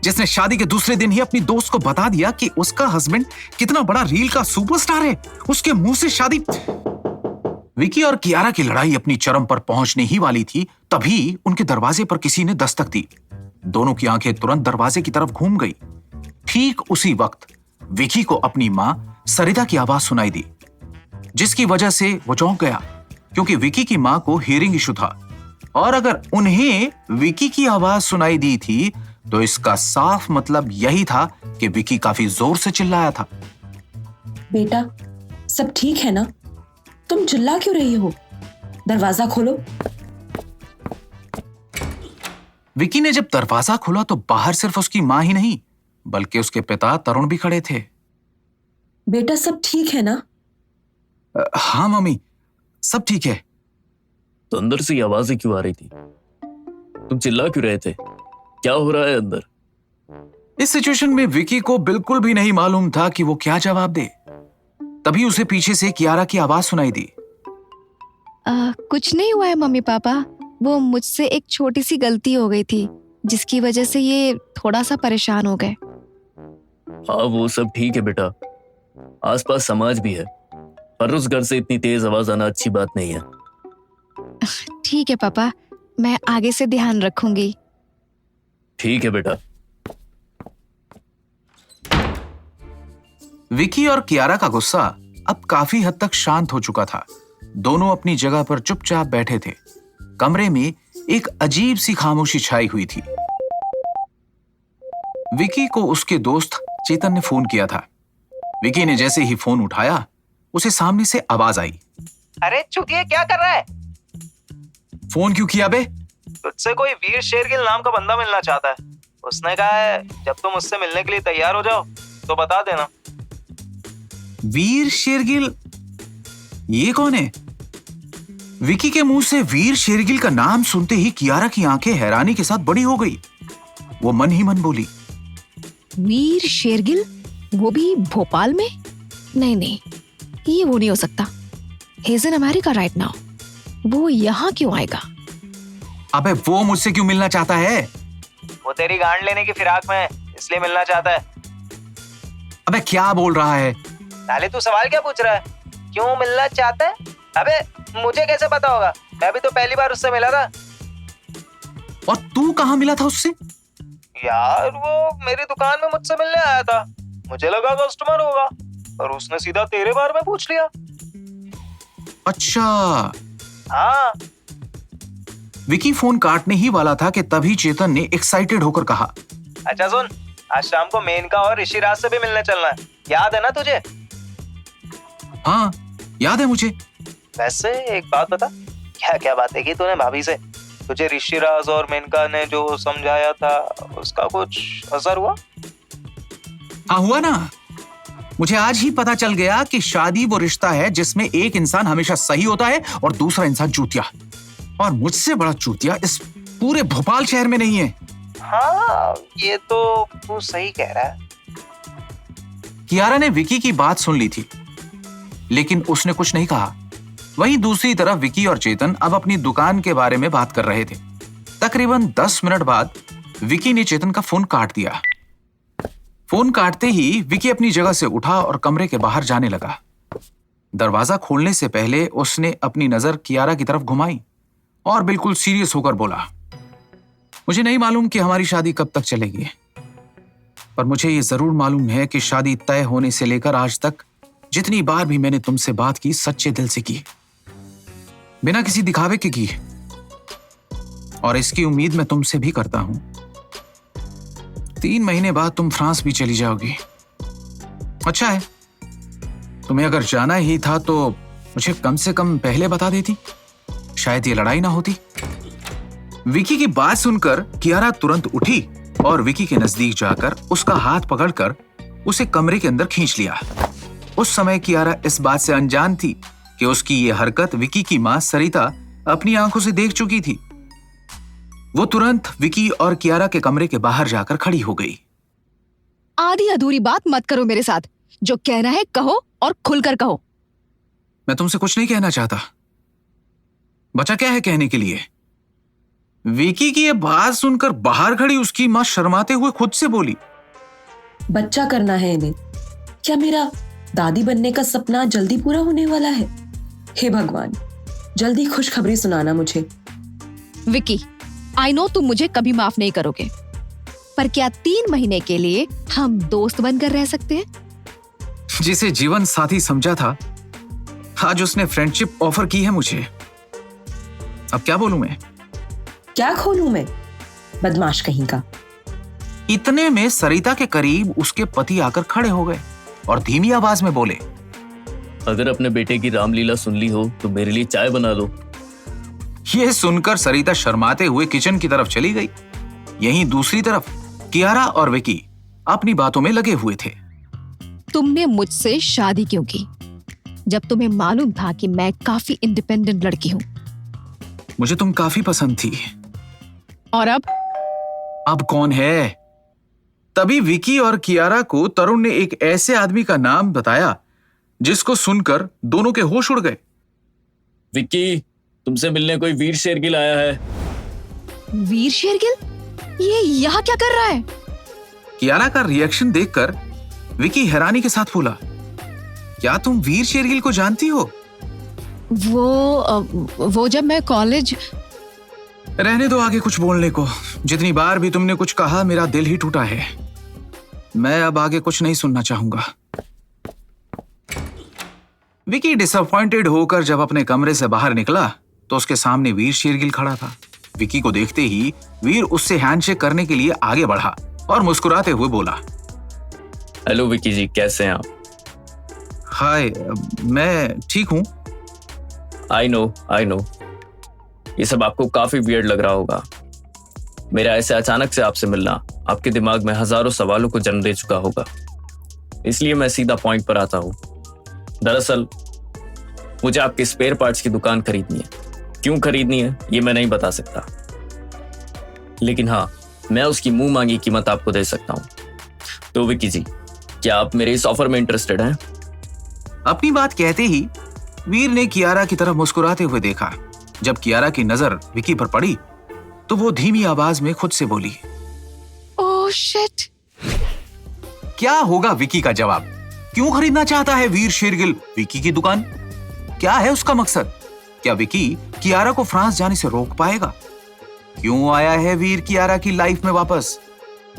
जिसने शादी के दूसरे दिन ही अपनी दोस्त को बता दिया कि उसका हस्बैंड कितना बड़ा रील का सुपरस्टार है, उसके मुंह से शादी। विकी और कियारा की लड़ाई अपनी चरम पर पहुंचने ही वाली थी, तभी उनके दरवाजे पर किसी ने दस्तक दी। दोनों की आंखें तुरंत दरवाजे की तरफ घूम गई। ठीक उसी वक्त विकी को अपनी मां सरिता की आवाज सुनाई दी, जिसकी वजह से वो चौंक गया, क्योंकि विकी की मां को हियरिंग इशू था। और अगर उन्हें विकी की आवाज सुनाई दी थी तो इसका साफ मतलब यही था कि विकी काफी जोर से चिल्लाया था। बेटा, सब ठीक है ना? तुम चिल्ला क्यों रही हो? दरवाजा खोलो। विकी ने जब दरवाजा खोला तो बाहर सिर्फ उसकी मां ही नहीं बल्कि उसके पिता तरुण भी खड़े थे। बेटा, सब ठीक है ना? हाँ मम्मी, सब ठीक है। तो अंदर से ये आवाजें क्यों आ रही थी? तुम चिल्ला क्यों रहे थे? क्या हो रहा है अंदर? इस सिचुएशन में विकी को बिल्कुल भी नहीं मालूम था कि वो क्या जवाब दे। तभी उसे पीछे से कियारा की आवाज सुनाई दी। कुछ नहीं हुआ है मम्मी पापा, वो मुझसे एक छोटी सी गलती हो गई थी जिसकी वजह से ये थोड़ा सा परेशान हो गए। हाँ, वो सब ठीक है बेटा, आसपास समाज भी है, पर उस घर से इतनी तेज आवाज आना अच्छी बात नहीं है। ठीक है पापा, मैं आगे से ध्यान रखूंगी। ठीक है बेटा। विकी और कियारा का गुस्सा अब काफी हद तक शांत हो चुका था। दोनों अपनी जगह पर चुपचाप बैठे थे। कमरे में एक अजीब सी खामोशी छाई हुई थी। विकी को उसके दोस्त चेतन ने फोन किया था। विकी ने जैसे ही फोन उठाया, उसे सामने से आवाज आई। अरे चूतिया, क्या कर रहा है? फोन क्यों किया बे? तुझसे कोई वीर शेरगिल नाम का बंदा मिलना चाहता है। उसने कहा है जब तुम उससे मिलने के लिए तैयार हो जाओ तो बता देना। वीर शेरगिल? ये कौन है? विकी के मुंह से वीर शेरगिल का नाम सुनते ही कियारा की आंखें हैरानी के साथ बड़ी हो गई। वो मन ही मन बोली, वीर शेरगिल? वो भी भोपाल में? नहीं, ये वो नहीं हो सकता। He is in America right now. वो यहाँ क्यों आएगा? अबे वो मुझसे क्यों मिलना चाहता है? वो तेरी गांड लेने की फिराक में है, इसलिए मिलना चाहता है। अबे क्या बोल रहा है? नाले तू सवाल क्या पूछ रहा है? क्यों मिलना चाहता है? अबे मुझे कैसे पता होगा? मैं भी तो पहली बार उससे मिला था। और तू कहाँ मिला था उससे? यार वो मेरी दुकान में मुझसे मिलने आया था। मुझे लगा कस्टमर होगा, और उसने सीधा तेरे बारे में पूछ लिया। अच्छा। हाँ। विकी फोन काटने ही वाला था कि तभी चेतन ने एक्साइटेड होकर कहा, अच्छा सुन, आज शाम को मेनका और ऋषिराज से भी मिलने चलना है, याद है ना तुझे? हाँ याद है मुझे। वैसे एक बात बता, क्या क्या बातें की तूने भाभी से? तुझे ऋषिराज और मेनका ने जो समझाया था उसका कुछ असर हुआ? हाँ हुआ ना। मुझे आज ही पता चल गया कि शादी वो रिश्ता है जिसमें एक इंसान हमेशा सही होता है और दूसरा इंसान चूतिया। और मुझसे बड़ा चूतिया इस पूरे भोपाल शहर में नहीं है। हाँ, ये तो तू सही कह रहा है। कियारा ने विकी की बात सुन ली थी, लेकिन उसने कुछ नहीं कहा। वहीं दूसरी तरफ विकी और चेतन अब अपनी दुकान के बारे में बात कर रहे थे। तकरीबन 10 मिनट बाद विकी ने चेतन का फोन काट दिया। फोन काटते ही विकी अपनी जगह से उठा और कमरे के बाहर जाने लगा। दरवाजा खोलने से पहले उसने अपनी नजर कियारा की तरफ घुमाई और बिल्कुल सीरियस होकर बोला, मुझे नहीं मालूम कि हमारी शादी कब तक चलेगी, पर मुझे ये जरूर मालूम है कि शादी तय होने से लेकर आज तक जितनी बार भी मैंने तुमसे बात की सच्चे दिल से की, बिना किसी दिखावे के की, और इसकी उम्मीद मैं तुमसे भी करता हूं। 3 महीने बाद तुम फ्रांस भी चली जाओगी। अच्छा है, तुम्हें अगर जाना ही था तो मुझे कम से कम पहले बता देती, शायद ये लड़ाई ना होती। विकी की बात सुनकर कियारा तुरंत उठी और विकी के नजदीक जाकर उसका हाथ पकड़कर उसे कमरे के अंदर खींच लिया। उस समय कियारा इस बात से अनजान थी कि उसकी ये हरकत विकी की मां सरिता अपनी आंखों से देख चुकी थी। वो तुरंत विकी और कियारा के कमरे के बाहर जाकर खड़ी हो गई। आधी अधूरी बात मत करो मेरे साथ, जो कहना है कहो और खुलकर कहो। मैं तुमसे कुछ नहीं कहना चाहता, बचा क्या है कहने के लिए? विकी की ये बात सुनकर बाहर खड़ी उसकी मां शर्माते हुए खुद से बोली, बच्चा करना है इन्हें। क्या मेरा दादी बनने का सपना जल्दी पूरा होने वाला है? हे भगवान, जल्दी खुशखबरी सुनाना मुझे। विकी, आई नो तुम मुझे कभी माफ नहीं करोगे, पर क्या 3 महीने के लिए हम दोस्त बनकर रह सकते हैं? जिसे जीवन साथी समझा था, आज उसने फ्रेंडशिप ऑफर की है मुझे। अब क्या बोलूं मैं? क्या खोलूं मैं? बदमाश कहीं का। इतने में सरिता के करीब उसके पति आकर खड़े हो गए और धीमी आवाज में बोले, अगर अपने बेटे की रामलीला सुन ली हो तो मेरे लिए चाय बना लो। यह सुनकर सरिता शर्माते हुए किचन की तरफ चली गई। यहीं दूसरी तरफ कियारा और विकी अपनी बातों में लगे हुए थे। तुमने मुझसे शादी क्यों की जब तुम्हें मालूम था कि मैं काफी इंडिपेंडेंट लड़की हूँ? मुझे तुम काफी पसंद थी। और अब कौन है? तभी विकी और कियारा को तरुण ने एक ऐसे आदमी का नाम बताया जिसको सुनकर दोनों के होश उड़ गए। विक्की, तुमसे मिलने कोई वीर शेरगिल आया है। वीर शेरगिल? ये यहाँ क्या कर रहा है? कियारा का रिएक्शन देखकर विकी हैरानी के साथ बोला, क्या तुम वीर शेरगिल को जानती हो? वो जब मैं कॉलेज। रहने दो आगे कुछ बोलने को। जितनी बार भी तुमने कुछ कहा मेरा दिल ही टूटा है। मैं अब आगे कुछ नहीं सुनना चाहूंगा। विकी डिसअपॉइंटेड होकर जब अपने कमरे से बाहर निकला तो उसके सामने वीर शेरगिल खड़ा था। विकी को देखते ही वीर उससे हैंडशेक करने के लिए आगे बढ़ा और मुस्कुराते हुए बोला, हेलो विकी जी, कैसे हैं आप? हाय, मैं ठीक हूं। आई नो ये सब आपको काफी वियर्ड लग रहा होगा। मेरा ऐसे अचानक से आपसे मिलना आपके दिमाग में हजारों सवालों को जन्म दे चुका होगा, इसलिए मैं सीधा पॉइंट पर आता हूं। दरअसल मुझे आपके स्पेयर पार्ट्स की दुकान खरीदनी है। क्यों खरीदनी है ये मैं नहीं बता सकता, लेकिन हाँ, मैं उसकी मुंह मांगी कीमत आपको दे सकता हूं। तो विकी जी, क्या आप मेरे इस ऑफर में इंटरेस्टेड हैं? अपनी बात कहते ही वीर ने कियारा की तरफ मुस्कुराते हुए देखा। जब कियारा की नजर विकी पर पड़ी तो वो धीमी आवाज में खुद से बोली, ओह शिट। क्या होगा विकी का जवाब? क्यों खरीदना चाहता है वीर शेरगिल विकी की दुकान? क्या है उसका मकसद? क्या विकी कियारा को फ्रांस जाने से रोक पाएगा? क्यों आया है वीर कियारा की लाइफ में वापस?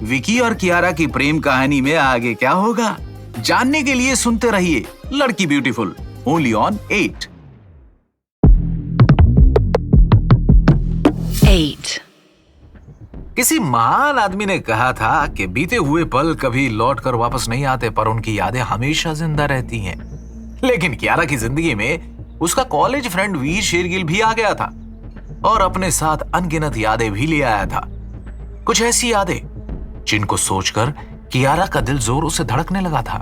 विकी और कियारा की प्रेम कहानी में आगे क्या होगा, जानने के लिए सुनते रहिए लड़की ब्यूटीफुल, ओनली ऑन 8। किसी महान आदमी ने कहा था कि बीते हुए पल कभी लौट कर वापस नहीं आते, पर उनकी यादें हमेशा जिंदा रहती हैं। लेकिन कियारा की जिंदगी में उसका कॉलेज फ्रेंड वीर शेरगिल भी आ गया था और अपने साथ अनगिनत यादें भी ले आया था। कुछ ऐसी यादें जिनको सोचकर कियारा का दिल जोरों से धड़कने लगा था।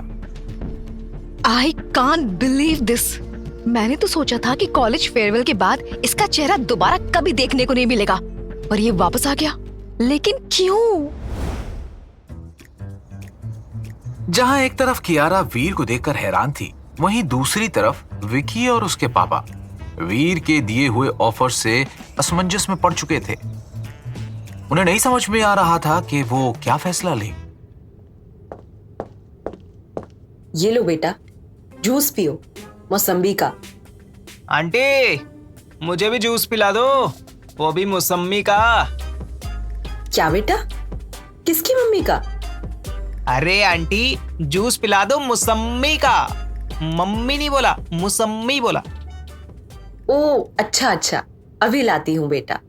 I can't believe this. मैंने तो सोचा था कि कॉलेज फेयरवेल के बाद इसका चेहरा दोबारा कभी देखने को नहीं मिलेगा, पर ये वापस आ गया। लेकिन क्यों? जहां एक तरफ कियारा वीर को देखकर हैरान थी, वहीं दूसरी तरफ विकी और उसके पापा वीर के दिए हुए ऑफर से असमंजस में पड़ चुके थे। उन्हें नहीं समझ में आ रहा था कि वो क्या फैसला ले। ये लो बेटा, जूस पियो, मौसम्बी का। आंटी, मुझे भी जूस पिला दो, वो भी मौसम्मी का। क्या बेटा? किसकी मम्मी का? अरे आंटी, जूस पिला दो मौसम्मी का। मम्मी नहीं बोला, मौसम्मी बोला। ओ अच्छा, अभी लाती हूँ बेटा।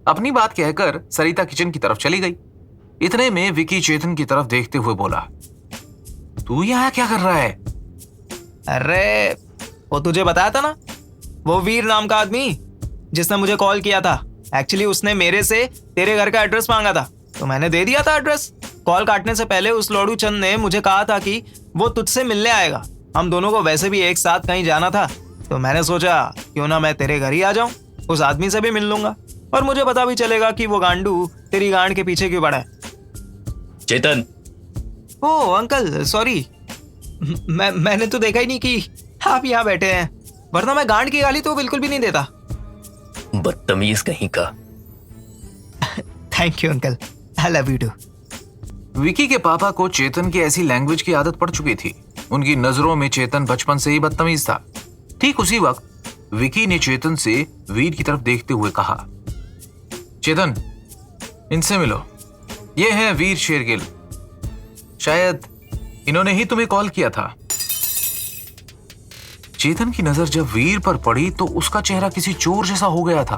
अपनी बात कहकर सरिता किचन की तरफ चली गई। इतने में विकी चेतन की तरफ देखते हुए बोला, तू यहाँ क्या कर रहा है? अरे वो तुझे बताया था ना, वो वीर नाम का आदमी जिसने मुझे कॉल किया था। एक्चुअली उसने मेरे से तेरे घर का एड्रेस मांगा था, तो मैंने दे दिया था एड्रेस। कॉल काटने से पहले उस लोडू चंद ने मुझे कहा था कि वो तुझसे मिलने आएगा। हम दोनों को वैसे भी एक साथ कहीं जाना था, तो मैंने सोचा क्यों ना मैं तेरे घर ही आ जाऊं, उस आदमी से भी मिल लूंगा और मुझे पता भी चलेगा कि वो गांडू तेरी गांड के पीछे क्यों पड़ा है। चेतन, ओ अंकल, सॉरी, मैंने तो देखा ही नहीं कि आप यहाँ बैठे हैं, वरना मैं गांड की गाली तो बिल्कुल भी नहीं देता। बदतमीज कहीं का। Thank you uncle, I love you too. Vicky के पापा को चेतन की ऐसी लैंग्वेज की आदत पड़ चुकी थी। उनकी नजरों में चेतन बचपन से ही बदतमीज था। ठीक उसी वक्त विकी ने चेतन से वीर की तरफ देखते हुए कहा, चेतन, इनसे मिलो, ये हैं वीर शेरगिल। शायद इन्होंने ही तुम्हें कॉल किया था। चेतन की नजर जब वीर पर पड़ी तो उसका चेहरा किसी चोर जैसा हो गया था।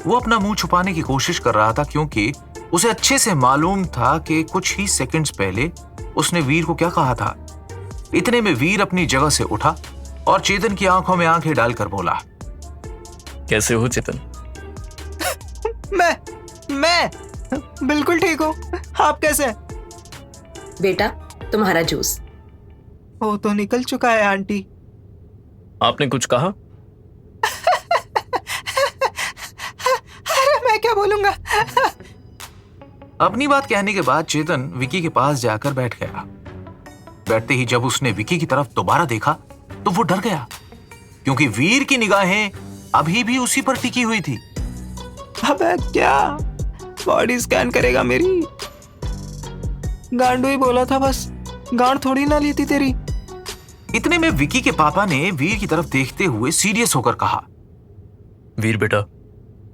वो अपना मुंह छुपाने की कोशिश कर रहा था क्योंकि उसे अच्छे से मालूम था कि कुछ ही सेकंड्स पहले उसने वीर को क्या कहा था। इतने में वीर अपनी जगह से उठा और चेतन की आंखों में आंखें डालकर बोला, कैसे हो चेतन? मैं बिल्कुल ठीक हूँ। आप कैसे हैं? बेटा तुम्हारा जूस। वो तो निकल चुका है आंटी। आपने कुछ कहा? अरे मैं क्या बोलूंगा। अपनी बात कहने के बाद चेतन विकी के पास जाकर बैठ गया। बैठते ही जब उसने विकी की तरफ दोबारा देखा तो वो डर गया क्योंकि वीर की निगाहें अभी भी उसी पर टिकी हुई थी। अबे क्या बॉडी स्कैन करेगा मेरी? गांडू ही बोला था बस, गांड थोड़ी ना ली थी तेरी। इतने में विकी के पापा ने वीर की तरफ देखते हुए सीरियस होकर कहा, वीर बेटा,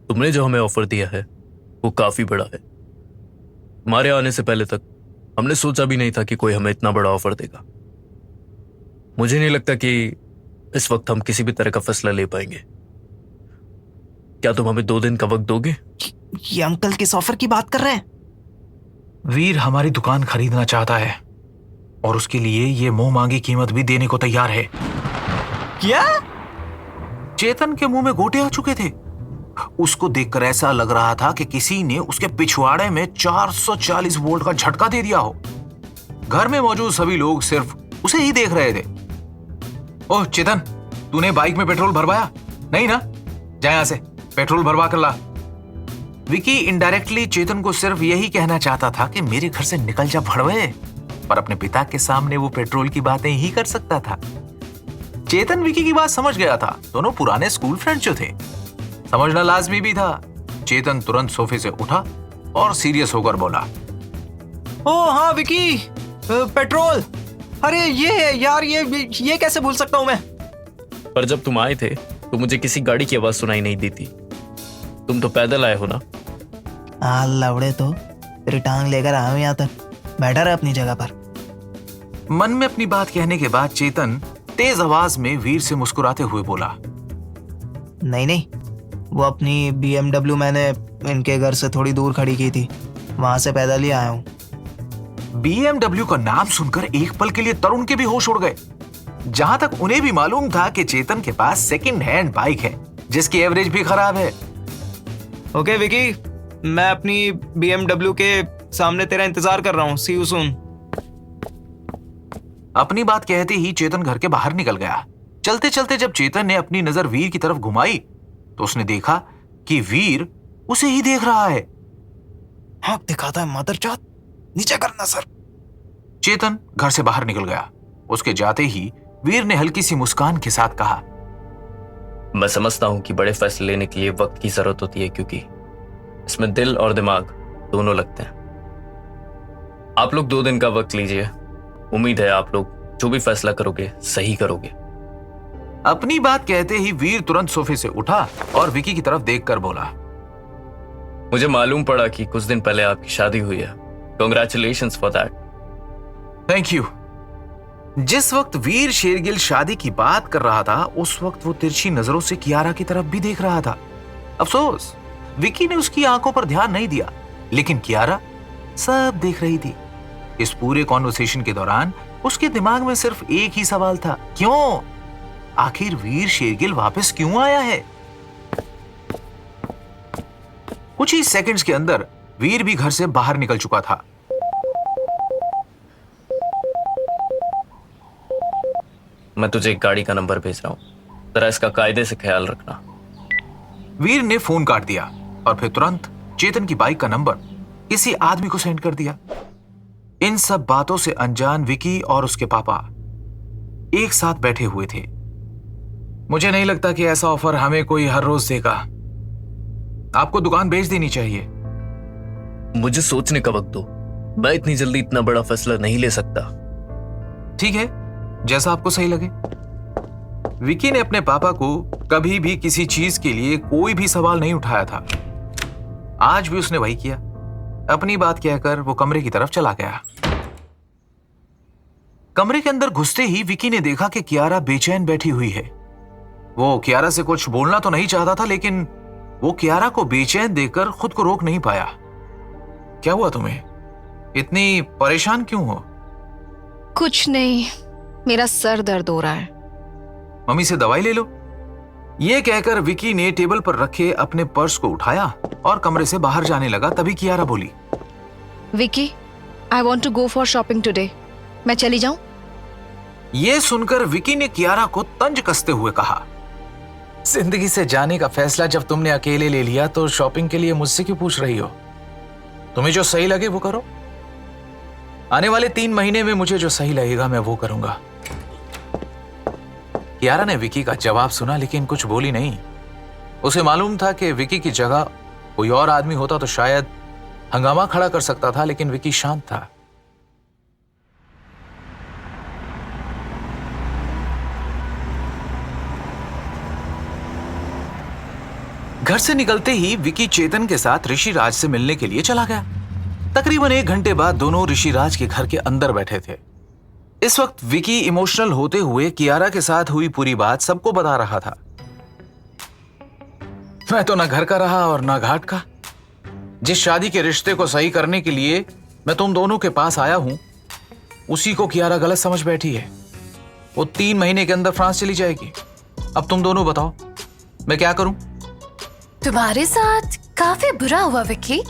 तुमने जो हमें ऑफर दिया है वो काफी बड़ा है। हमारे आने से पहले तक हमने सोचा भी नहीं था कि कोई हमें इतना बड़ा ऑफर देगा। मुझे नहीं लगता कि इस वक्त हम किसी भी तरह का फैसला ले पाएंगे। क्या तुम हमें 2 दिन का वक्त दोगे? ये अंकल किस ऑफर की बात कर रहे हैं? वीर हमारी दुकान खरीदना चाहता है और उसके लिए ये मुंह मांगी कीमत भी देने को तैयार है। क्या? चेतन के मुंह में गोटे आ चुके थे। उसको देखकर ऐसा लग रहा था कि किसी ने उसके पिछवाड़े में 440 वोल्ट का झटका दे दिया हो। घर में मौजूद सभी लोग सिर्फ उसे ही देख रहे थे। ओह चेतन, तूने बाइक में पेट्रोल भरवाया? नहीं ना? जा यहां से, पेट्रोल भरवा कर ला। विकी इनडायरेक्टली चेतन को सिर्फ यही कहना चाहता था कि मेरे घर से निकल जा भड़वे, पर अपने पिता के सामने वो पेट्रोल की बातें ही कर सकता था। चेतन विकी की बात समझ गया था। दोनों पुराने स्कूल फ्रेंड जो थे, समझना लाजमी भी था। चेतन तुरंत सोफे से उठा और सीरियस होकर बोला, ओ हाँ विकी, पेट्रोल। अरे ये है यार, ये कैसे भूल सकता हूं मैं? पर जब तुम आए थे तो मुझे किसी गाड़ी की आवाज सुनाई नहीं दी थी। तुम तो पैदल आए हो ना? हाँ लवड़े, तो तेरी टांग लेकर आया हूं यहाँ तक। बैठा रहे अपनी जगह पर। मन में अपनी बात कहने के बाद चेतन तेज आवाज में वीर से मुस्कुराते हुए बोला, नहीं, वो अपनी BMW मैंने इनके घर से थोड़ी दूर खड़ी की थी, वहां से पैदल ही आया हूँ। BMW का नाम सुनकर एक पल के लिए तरुण के भी होश उड़ गए। जहां तक उन्हें भी मालूम था कि चेतन के पास सेकंड हैंड बाइक है जिसकी एवरेज भी खराब है। ओके विकी, मैं अपनी BMW के सामने तेरा इंतजार कर रहा हूँ। सी यू सून। अपनी बात कहते ही चेतन घर के बाहर निकल गया। चलते चलते जब चेतन ने अपनी नजर वीर की तरफ घुमाई तो उसने देखा कि वीर उसे ही देख रहा है। हाँ दिखाता है मदरचोद, नीचे करना सर। चेतन घर से बाहर निकल गया। उसके जाते ही वीर ने हल्की सी मुस्कान के साथ कहा, मैं समझता हूं कि बड़े फैसले लेने के लिए वक्त की जरूरत होती है, क्योंकि इसमें दिल और दिमाग दोनों लगते हैं। आप लोग 2 दिन का वक्त लीजिए। उम्मीद है आप लोग जो भी फैसला करोगे सही करोगे। अपनी बात कहते ही वीर तुरंत सोफे से उठा और विकी की तरफ देखकर बोला, मुझे मालूम पड़ा कि कुछ दिन पहले आपकी शादी हुई है। Congratulations for that. Thank you. जिस वक्त वीर शेरगिल शादी की बात कर रहा था उस वक्त वो तिरछी नजरों से कियारा की तरफ भी देख रहा था। अफसोस विकी ने उसकी आंखों पर ध्यान नहीं दिया, लेकिन कियारा सब देख रही थी। इस पूरे कॉन्वर्सेशन के दौरान उसके दिमाग में सिर्फ एक ही सवाल था, क्यों? आखिर वीर शेरगिल वापस क्यों आया है? कुछ ही सेकंड्स के अंदर वीर भी घर से बाहर निकल चुका था। मैं तुझे एक गाड़ी का नंबर भेज रहा हूं, जरा इसका कायदे से ख्याल रखना। वीर ने फोन काट दिया और फिर तुरंत चेतन की बाइक का नंबर किसी आदमी को सेंड कर दिया। इन सब बातों से अनजान विकी और उसके पापा एक साथ बैठे हुए थे। मुझे नहीं लगता कि ऐसा ऑफर हमें कोई हर रोज देगा। आपको दुकान बेच देनी चाहिए। मुझे सोचने का वक्त दो। मैं इतनी जल्दी इतना बड़ा फैसला नहीं ले सकता। ठीक है, जैसा आपको सही लगे। विकी ने अपने पापा को कभी भी किसी चीज के लिए कोई भी सवाल नहीं उठाया था। आज भी उसने वही किया। अपनी बात कहकर वो कमरे की तरफ चला गया। कमरे के अंदर घुसते ही विकी ने देखा कि कियारा बेचैन बैठी हुई है। वो कियारा से कुछ बोलना तो नहीं चाहता था, लेकिन वो कियारा को बेचैन देखकर खुद को रोक नहीं पाया। क्या हुआ तुम्हें? इतनी परेशान क्यों हो? कुछ नहीं, मेरा सर दर्द हो रहा है। मम्मी से दवाई ले लो। ये कहकर विकी ने टेबल पर रखे अपने पर्स को उठाया और कमरे से बाहर जाने लगा। तभी कियारा बोली, Vicky, I want to go for shopping today. मैं चली जाऊं? ये सुनकर विकी ने कियारा को तंज कसते हुए कहा, जिंदगी से जाने का फैसला जब तुमने अकेले ले लिया तो शॉपिंग के लिए मुझसे क्यों पूछ रही हो? तुम्हें जो सही लगे वो करो। आने वाले 3 महीने में मुझे जो सही लगेगा मैं वो करूंगा। कियारा ने विकी का जवाब सुना लेकिन कुछ बोली नहीं। उसे मालूम था कि विकी की जगह कोई और आदमी होता तो शायद हंगामा खड़ा कर सकता था, लेकिन विकी शांत था। घर से निकलते ही विकी चेतन के साथ ऋषिराज से मिलने के लिए चला गया। तकरीबन 1 घंटे बाद दोनों ऋषिराज के घर के अंदर बैठे थे। इस वक्त विकी इमोशनल होते हुए कियारा के साथ हुई पूरी बात सबको बता रहा था। मैं तो ना घर का रहा और ना घाट का। जिस शादी के रिश्ते को सही करने के लिए मैं तुम दोनों के पास आया हूं, उसी को कियारा गलत समझ बैठी है। वो 3 महीने के अंदर फ्रांस चली जाएगी। अब तुम दोनों बताओ मैं क्या करूं? तुम्हारे साथ काफी बुरा हुआ विकी।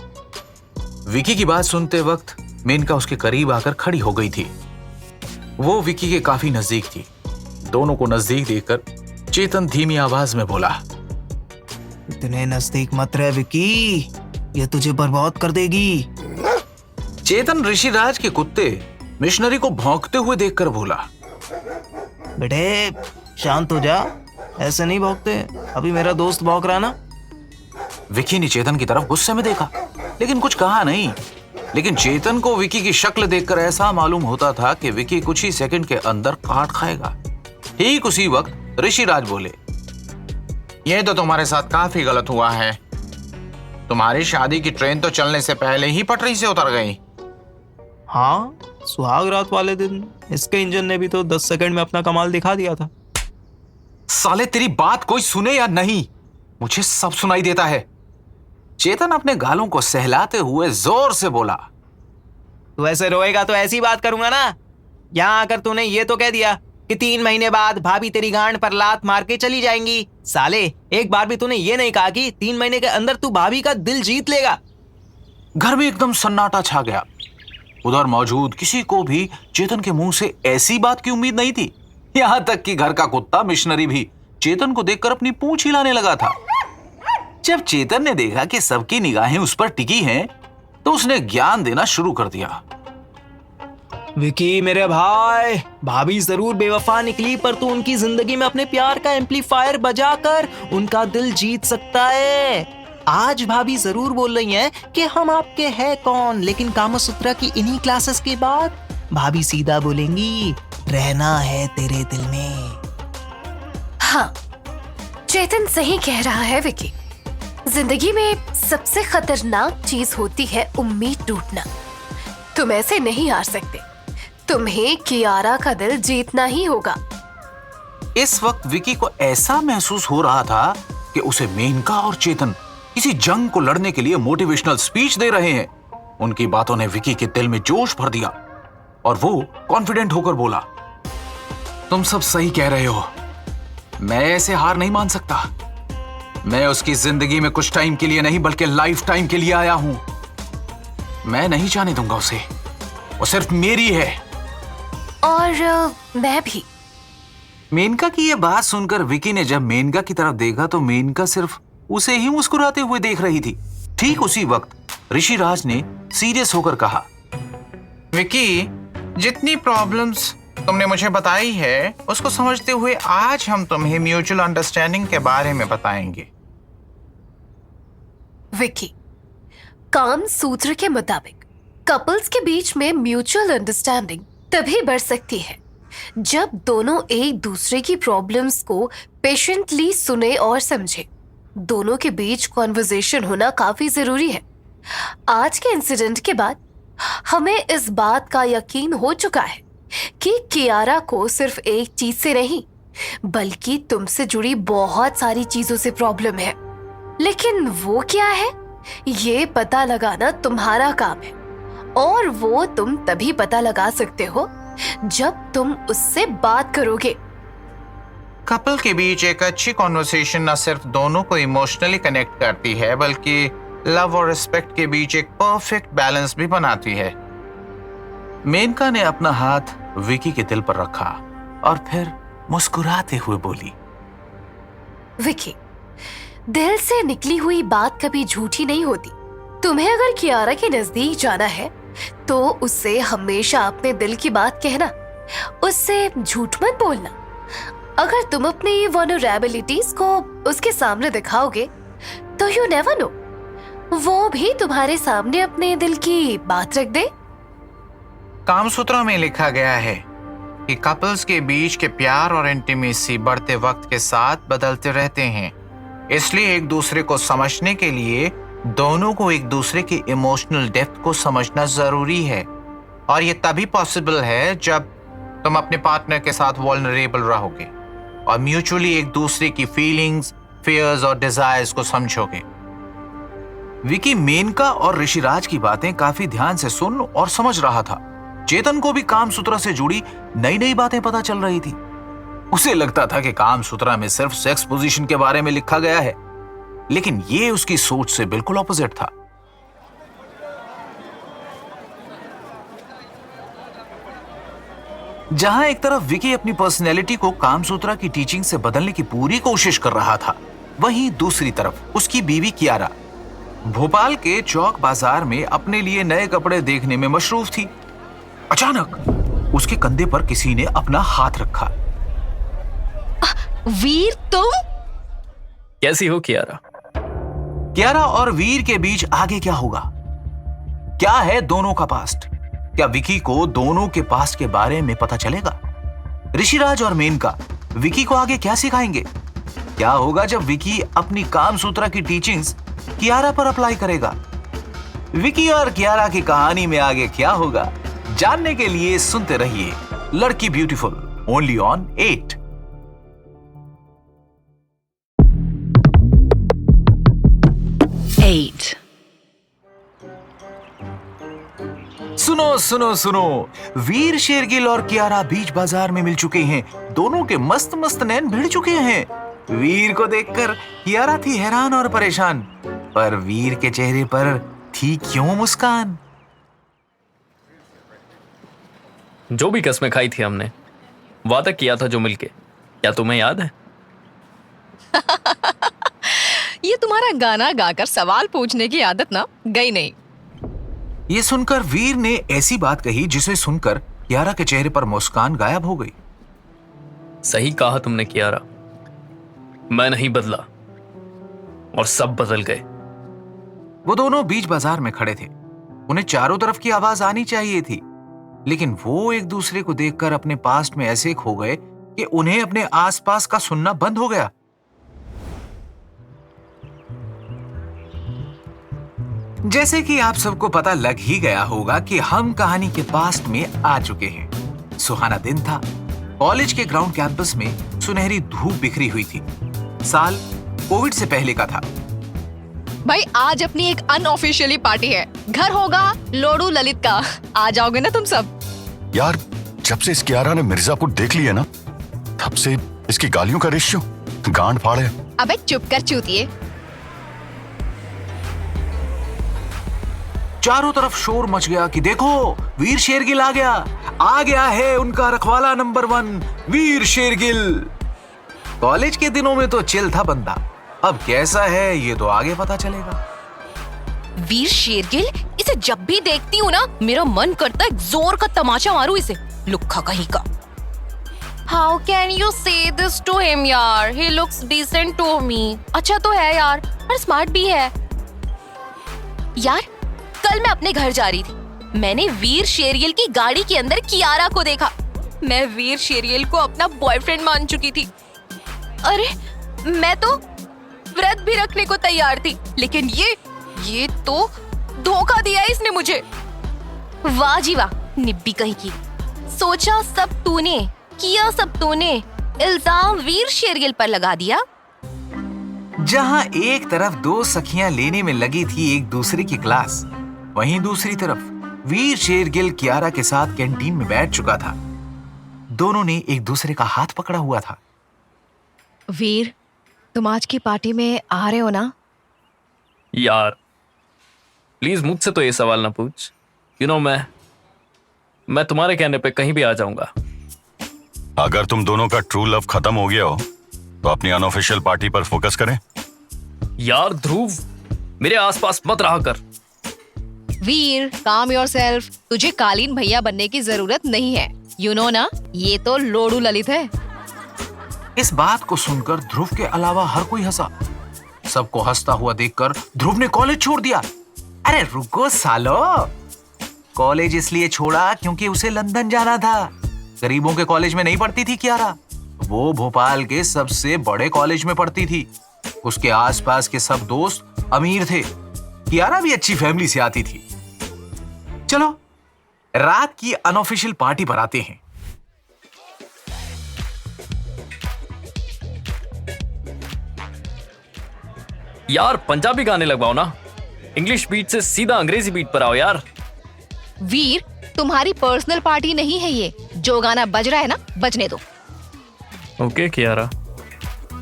विकी की बात सुनते वक्त मेनका उसके करीब आकर खड़ी हो गई थी। वो विकी के काफी नजदीक थी। दोनों को नजदीक देखकर चेतन धीमी आवाज में बोला, इतने नजदीक मत रह विकी, ये तुझे बर्बाद कर देगी। चेतन ऋषिराज के कुत्ते मिशनरी को भौंकते हुए देखकर बोला, बेटे शांत हो जा, ऐसे नहीं भौंकते। अभी मेरा दोस्त भौंक रहा ना। विकी ने चेतन की तरफ गुस्से में देखा लेकिन कुछ कहा नहीं। लेकिन चेतन को विकी की शक्ल देखकर ऐसा मालूम होता था कि विकी कुछ ही सेकंड के अंदर काट खाएगा। ठीक उसी वक्त ऋषिराज बोले, ये तो तुम्हारे साथ काफी गलत हुआ है। तुम्हारी शादी की ट्रेन तो चलने से पहले ही पटरी से उतर गई। हाँ, सुहाग रात वाले दिन इसके इंजन ने भी तो 10 सेकंड में अपना कमाल दिखा दिया था। साले तेरी बात कोई सुने या नहीं, मुझे सब सुनाई देता है। चेतन अपने गालों को सहलाते हुए जोर से बोला, तू ऐसे रोएगा तो ऐसी बात करूंगा ना। यहाँ आकर तूने ये तो कह दिया कि 3 महीने बाद भाभी तेरी गांड पर लात मार के चली जाएंगी। साले, एक बार भी तूने ये नहीं कहा कि 3 महीने के अंदर तू भाभी का दिल जीत लेगा। घर में एकदम सन्नाटा छा गया। उधर मौजूद किसी को भी चेतन के मुंह से ऐसी बात की उम्मीद नहीं थी। यहां तक कि घर का कुत्ता मिशनरी भी चेतन को देखकर अपनी पूंछ हिलाने लगा था। जब चेतन ने देखा कि सबकी निगाहें उस पर टिकी हैं, तो उसने ज्ञान देना शुरू कर दिया। विकी मेरे भाई, भाभी जरूर बेवफा निकली, पर तू उनकी जिंदगी में अपने प्यार का एम्पलीफायर बजाकर उनका दिल जीत सकता है। आज भाभी जरूर बोल रही हैं कि हम आपके हैं कौन, लेकिन कामसूत्रा की इन्हीं क्लासेस के बाद भाभी सीधा बोलेंगी, रहना है तेरे दिल में। हाँ, चेतन सही कह रहा है विकी। जिंदगी में सबसे खतरनाक चीज होती है उम्मीद टूटना। तुम ऐसे नहीं हार सकते। तुम्हें कियारा का दिल जीतना ही होगा। इस वक्त विकी को ऐसा महसूस हो रहा था कि उसे मेनका और चेतन किसी जंग को लड़ने के लिए मोटिवेशनल स्पीच दे रहे हैं। उनकी बातों ने विकी के दिल में जोश भर दिया और वो कॉन्फिडेंट होकर बोला, तुम सब सही कह रहे हो। मैं ऐसे हार नहीं मान सकता। मैं उसकी जिंदगी में कुछ टाइम के लिए नहीं बल्कि लाइफ टाइम के लिए आया हूं। मैं नहीं जाने दूंगा उसे। वो सिर्फ मेरी है। और मैं भी। मेनका की ये बात सुनकर विकी ने जब मेनका की तरफ देखा तो मेनका सिर्फ उसे ही मुस्कुराते हुए देख रही थी। ठीक उसी वक्त ऋषिराज ने सीरियस होकर कहा, विकी, जितनी प्रॉब्लम्स तुमने मुझे बताई है उसको समझते हुए आज हम तुम्हें म्यूचुअल अंडरस्टैंडिंग के बारे में बताएंगे। विकी, काम सूत्र के मुताबिक कपल्स के बीच में म्यूचुअल अंडरस्टैंडिंग तभी बढ़ सकती है जब दोनों एक दूसरे की प्रॉब्लम्स को पेशेंटली सुने और समझे। दोनों के बीच कॉन्वर्सेशन होना काफी जरूरी है। आज के इंसिडेंट के बाद हमें इस बात का यकीन हो चुका है कि कियारा को सिर्फ एक चीज से नहीं बल्कि तुमसे जुड़ी बहुत सारी चीजों से प्रॉब्लम है, लेकिन वो क्या है ये पता लगाना तुम्हारा काम है और वो तुम तभी पता लगा सकते हो जब तुम उससे बात करोगे। कपल के बीच एक अच्छी कॉन्वर्सेशन न सिर्फ दोनों को इमोशनली कनेक्ट करती है बल्कि लव और रिस्पेक्ट के बीच एक परफेक्ट बैलेंस भी बनाती है। मेनका ने अपना हाथ विकी के दिल पर रखा और फिर मुस्कुराते हुए बोली, विकी, दिल से निकली हुई बात कभी झूठी नहीं होती। तुम्हें अगर कियारा के नजदीक जाना है तो उससे हमेशा अपने दिल की बात कहना, उससे झूठ मत बोलना। अगर तुम अपनी वल्नरेबिलिटीज को उसके सामने दिखाओगे तो यू नेवर नो, वो भी तुम्हारे सामने अपने दिल की बात रख दे। कामसूत्रा में लिखा गया है कि कपल्स के बीच के प्यार और इंटीमेसी बढ़ते वक्त के साथ बदलते रहते हैं, इसलिए एक दूसरे को समझने के लिए दोनों को एक दूसरे की इमोशनल डेप्थ को समझना जरूरी है। और ये तभी पॉसिबल है जब तुम अपने पार्टनर के साथ वल्नरेबल रहोगे और म्यूचुअली एक दूसरे की फीलिंग्स, फियर्स और डिजायर्स को समझोगे। विकी मेनका और ऋषिराज की बातें काफी ध्यान से सुन और समझ रहा था। चेतन को भी कामसूत्रा से जुड़ी नई नई बातें पता चल रही थी। उसे लगता था कि कामसूत्रा में सिर्फ सेक्स पोजीशन के बारे में लिखा गया है, लेकिन ये उसकी सोच से बिल्कुल ऑपोजिट था। जहां एक तरफ विकी अपनी पर्सनैलिटी को कामसूत्रा की टीचिंग से बदलने की पूरी कोशिश कर रहा था, वहीं दूसरी तरफ उसकी बीवी कियारा भोपाल के चौक बाजार में अपने लिए नए कपड़े देखने में मशरूफ थी। अचानक उसके कंधे पर किसी ने अपना हाथ रखा। वीर, तुम कैसी हो कियारा? कियारा और वीर के बीच आगे क्या होगा? क्या है दोनों का पास्ट? क्या विकी को दोनों के पास्ट के बारे में पता चलेगा? ऋषिराज और मेनका विकी को आगे क्या सिखाएंगे? क्या होगा जब विकी अपनी कामसूत्रा की टीचिंग्स कियारा पर अप्लाई करेगा? विकी और कियारा की कहानी में आगे क्या होगा, जानने के लिए सुनते रहिए लड़की ब्यूटीफुल, ओनली ऑन 8। सुनो सुनो सुनो, वीर शेरगिल और कियारा बीच बाजार में मिल चुके हैं। दोनों के मस्त मस्त नैन भिड़ चुके हैं। वीर को देखकर कियारा थी हैरान और परेशान, पर वीर के चेहरे पर थी क्यों मुस्कान? जो भी कस्में खाई थी हमने, वादा किया था जो मिलके, क्या तुम्हें याद है? ये तुम्हारा गाना गाकर सवाल पूछने की आदत ना गई नहीं। ये सुनकर वीर ने ऐसी बात कही जिसे सुनकर कियारा के चेहरे पर मुस्कान गायब हो गई। सही कहा तुमने कियारा, मैं नहीं बदला और सब बदल गए। वो दोनों बीच बाजार में खड़े थे। उन्हें चारों तरफ की आवाज आनी चाहिए थी, लेकिन वो एक दूसरे को देखकर अपने पास्ट में ऐसे खो गए कि उन्हें अपने आसपास का सुनना बंद हो गया। जैसे कि आप सबको पता लग ही गया होगा कि हम कहानी के पास्ट में आ चुके हैं। सुहाना दिन था। कॉलेज के ग्राउंड कैंपस में सुनहरी धूप बिखरी हुई थी। साल कोविड से पहले का था। भाई आज अपनी एक अनऑफिशियली पार्टी है, घर होगा लोडू ललित का, आ जाओगे ना तुम सब? यार, जब से इस कियारा ने मिर्जापुर देख लिया ना, तब से इसकी गालियों का रेशियो गांड फाड़े। अबे चुप कर चूतिए। चारों तरफ शोर मच गया कि देखो वीर शेरगिल आ गया है उनका रखवाला नंबर 1 वीर शेरगिल। कॉलेज के दिनों में तो चिल था बंदा, अब कैसा है ये तो आगे पता चलेगा। वीर शेरगिल, इसे जब भी देखती हूँ ना मेरा मन करता है जोर का तमाचा मारूं इसे, लुक्खा कहीं का। How can you say this to him यार? He looks decent to me. अच्छा तो है यार, और स्मार्ट भी है। यार कल मैं अपने घर जा रही थी, मैंने वीर शेरगिल की गाड़ी के अंदर कियारा को देखा। मैं वीर शेरगिल को अपना बॉयफ्रेंड मान चुकी थी। अरे मैं तो व्रत भी रखने को तैयार थी, लेकिन ये तो धोखा दिया इसने मुझे। वाह जी वाह, निब्बी कहीं की। सोचा सब तूने, किया सब तूने, इल्जाम वीर शेरगिल पर लगा दिया। जहां एक तरफ दो सखियां लेने में लगी थी एक दूसरे की क्लास, वहीं दूसरी तरफ वीर शेरगिल कियारा के साथ कैंटीन में बैठ चुका था। दोनों ने एक दूसरे का हाथ पकड़ा हुआ था। वीर, तुम आज की पार्टी में आ रहे हो ना? यार प्लीज मुझसे तो ये सवाल ना पूछ। मैं तुम्हारे कहने पे कहीं भी आ जाऊंगा। अगर तुम दोनों का ट्रू लव खत्म हो गया हो तो अपनी अनऑफिशियल पार्टी पर फोकस करें। यार ध्रुव, मेरे आसपास मत रहा कर। वीर, काम योरसेल्फ। तुझे कालीन भैया बनने की जरूरत नहीं है। ना, ये तो लोडू ललित है। इस बात को सुनकर ध्रुव के अलावा हर कोई हंसा। सबको हंसता हुआ देखकर ध्रुव ने कॉलेज छोड़ दिया। अरे रुको सालो, कॉलेज इसलिए छोड़ा क्योंकि उसे लंदन जाना था। गरीबों के कॉलेज में नहीं पढ़ती थी कियारा, वो भोपाल के सबसे बड़े कॉलेज में पढ़ती थी। उसके आसपास के सब दोस्त अमीर थे। कियारा भी अच्छी फैमिली से आती थी। चलो रात की अनऑफिशियल पार्टी पर आते हैं। यार पंजाबी गाने लगवाओ ना, इंग्लिश बीट से सीधा अंग्रेजी बीट पर आओ यार। वीर, तुम्हारी पर्सनल पार्टी नहीं है ये। जो गाना बज रहा है ना, बजने दो। ओके कियारा।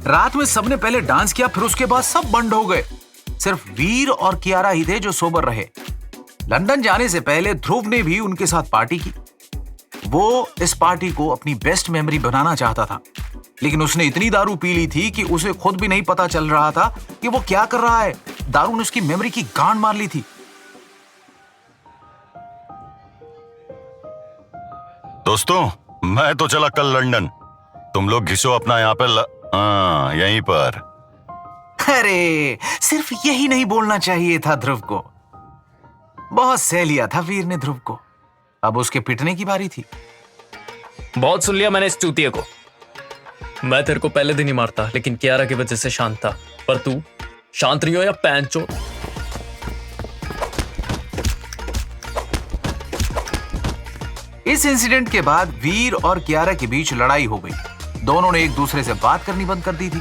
रात में सबने पहले डांस किया, फिर उसके बाद सब बंद हो गए। सिर्फ वीर और कियारा ही थे जो सोबर रहे। लंदन जाने से पहले ध्रुव ने भी उनके साथ पार्टी की। वो इस पार्टी को अपनी बेस्ट मेमोरी बनाना चाहता था, लेकिन उसने इतनी दारू पी ली थी कि उसे खुद भी नहीं पता चल रहा था कि वो क्या कर रहा है। दारू ने उसकी मेमोरी की गांड मार ली थी। दोस्तों, मैं तो चला कल लंदन। तुम लोग घिसो अपना यहाँ पे यहीं पर। अरे सिर्फ यही नहीं बोलना चाहिए था ध्रुव को। बहुत सह लिया था वीर ने ध्रुव को। अब उसके पिटने की बारी थी। बहुत सुन लिया मैंने इस चूतिए को। मैं तेरे को पहले दिन ही मारता, लेकिन कियारा की वजह से शांत था। पर तू शांत रही हो या पैंचो। इस इंसिडेंट के बाद वीर और कियारा के बीच लड़ाई हो गई। दोनों ने एक दूसरे से बात करनी बंद कर दी थी।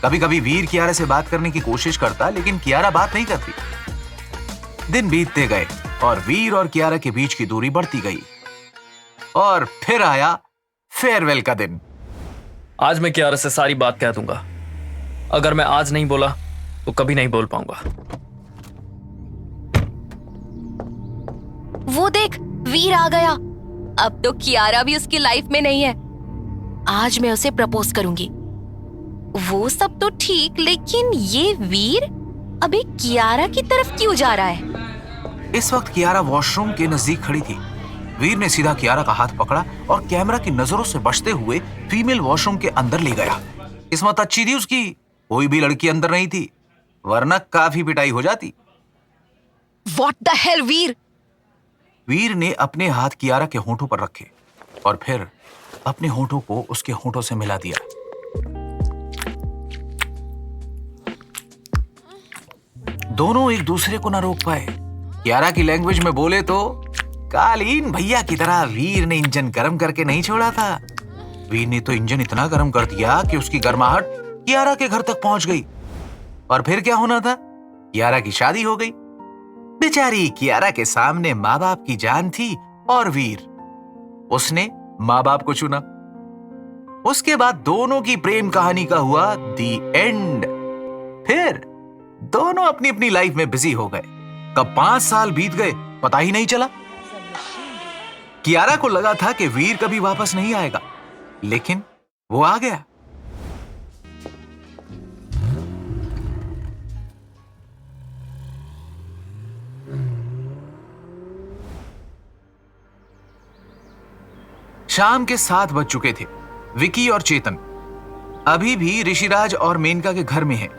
कभी कभी वीर कियारा से बात करने की कोशिश करता, लेकिन कियारा बात नहीं करती। दिन बीतते गए और वीर और कियारा के बीच की दूरी बढ़ती गई। और फिर आया फेयरवेल का दिन। आज मैं कियारा से सारी बात कह दूंगा। अगर मैं आज नहीं बोला तो कभी नहीं बोल पाऊंगा। वो देख, वीर आ गया। अब तो कियारा भी उसकी लाइफ में नहीं है। आज मैं उसे प्रपोज करूंगी। वो सब तो ठीक, लेकिन ये वीर अभी कियारा की तरफ क्यों जा रहा है? इस वक्त कियारा वॉशरूम के नजदीक खड़ी थी। वीर ने सीधा कियारा का हाथ पकड़ा और कैमरा की नजरों से बचते हुए फीमेल वॉशरूम के अंदर ले गया। किस्मत अच्छी थी उसकी, कोई भी लड़की अंदर नहीं थी, वरना काफी पिटाई हो जाती। What the hell, वीर? वीर ने अपने हाथ कियारा के होंठों पर रखे और फिर अपने होंठों को उसके होंठों से मिला दिया। दोनों एक दूसरे को न रोक पाए। कियारा की लैंग्वेज में बोले तो कालीन भैया की तरह वीर ने इंजन गर्म करके नहीं छोड़ा था। वीर ने तो इंजन इतना गर्म कर दिया कि उसकी गर्माहट कियारा के घर तक पहुंच गई। और फिर क्या होना था? कियारा की शादी हो गई। बेचारी कियारा के सामने माँ बाप की जान थी और वीर, उसने माँ बाप को चुना। उसके बाद दोनों की प्रेम कहानी का हुआ दी एंड। फिर दोनों अपनी अपनी लाइफ में बिजी हो गए। कब 5 साल बीत गए पता ही नहीं चला। कियारा को लगा था कि वीर कभी वापस नहीं आएगा, लेकिन वो आ गया। शाम के 7 बज चुके थे। विकी और चेतन अभी भी ऋषिराज और मेनका के घर में हैं।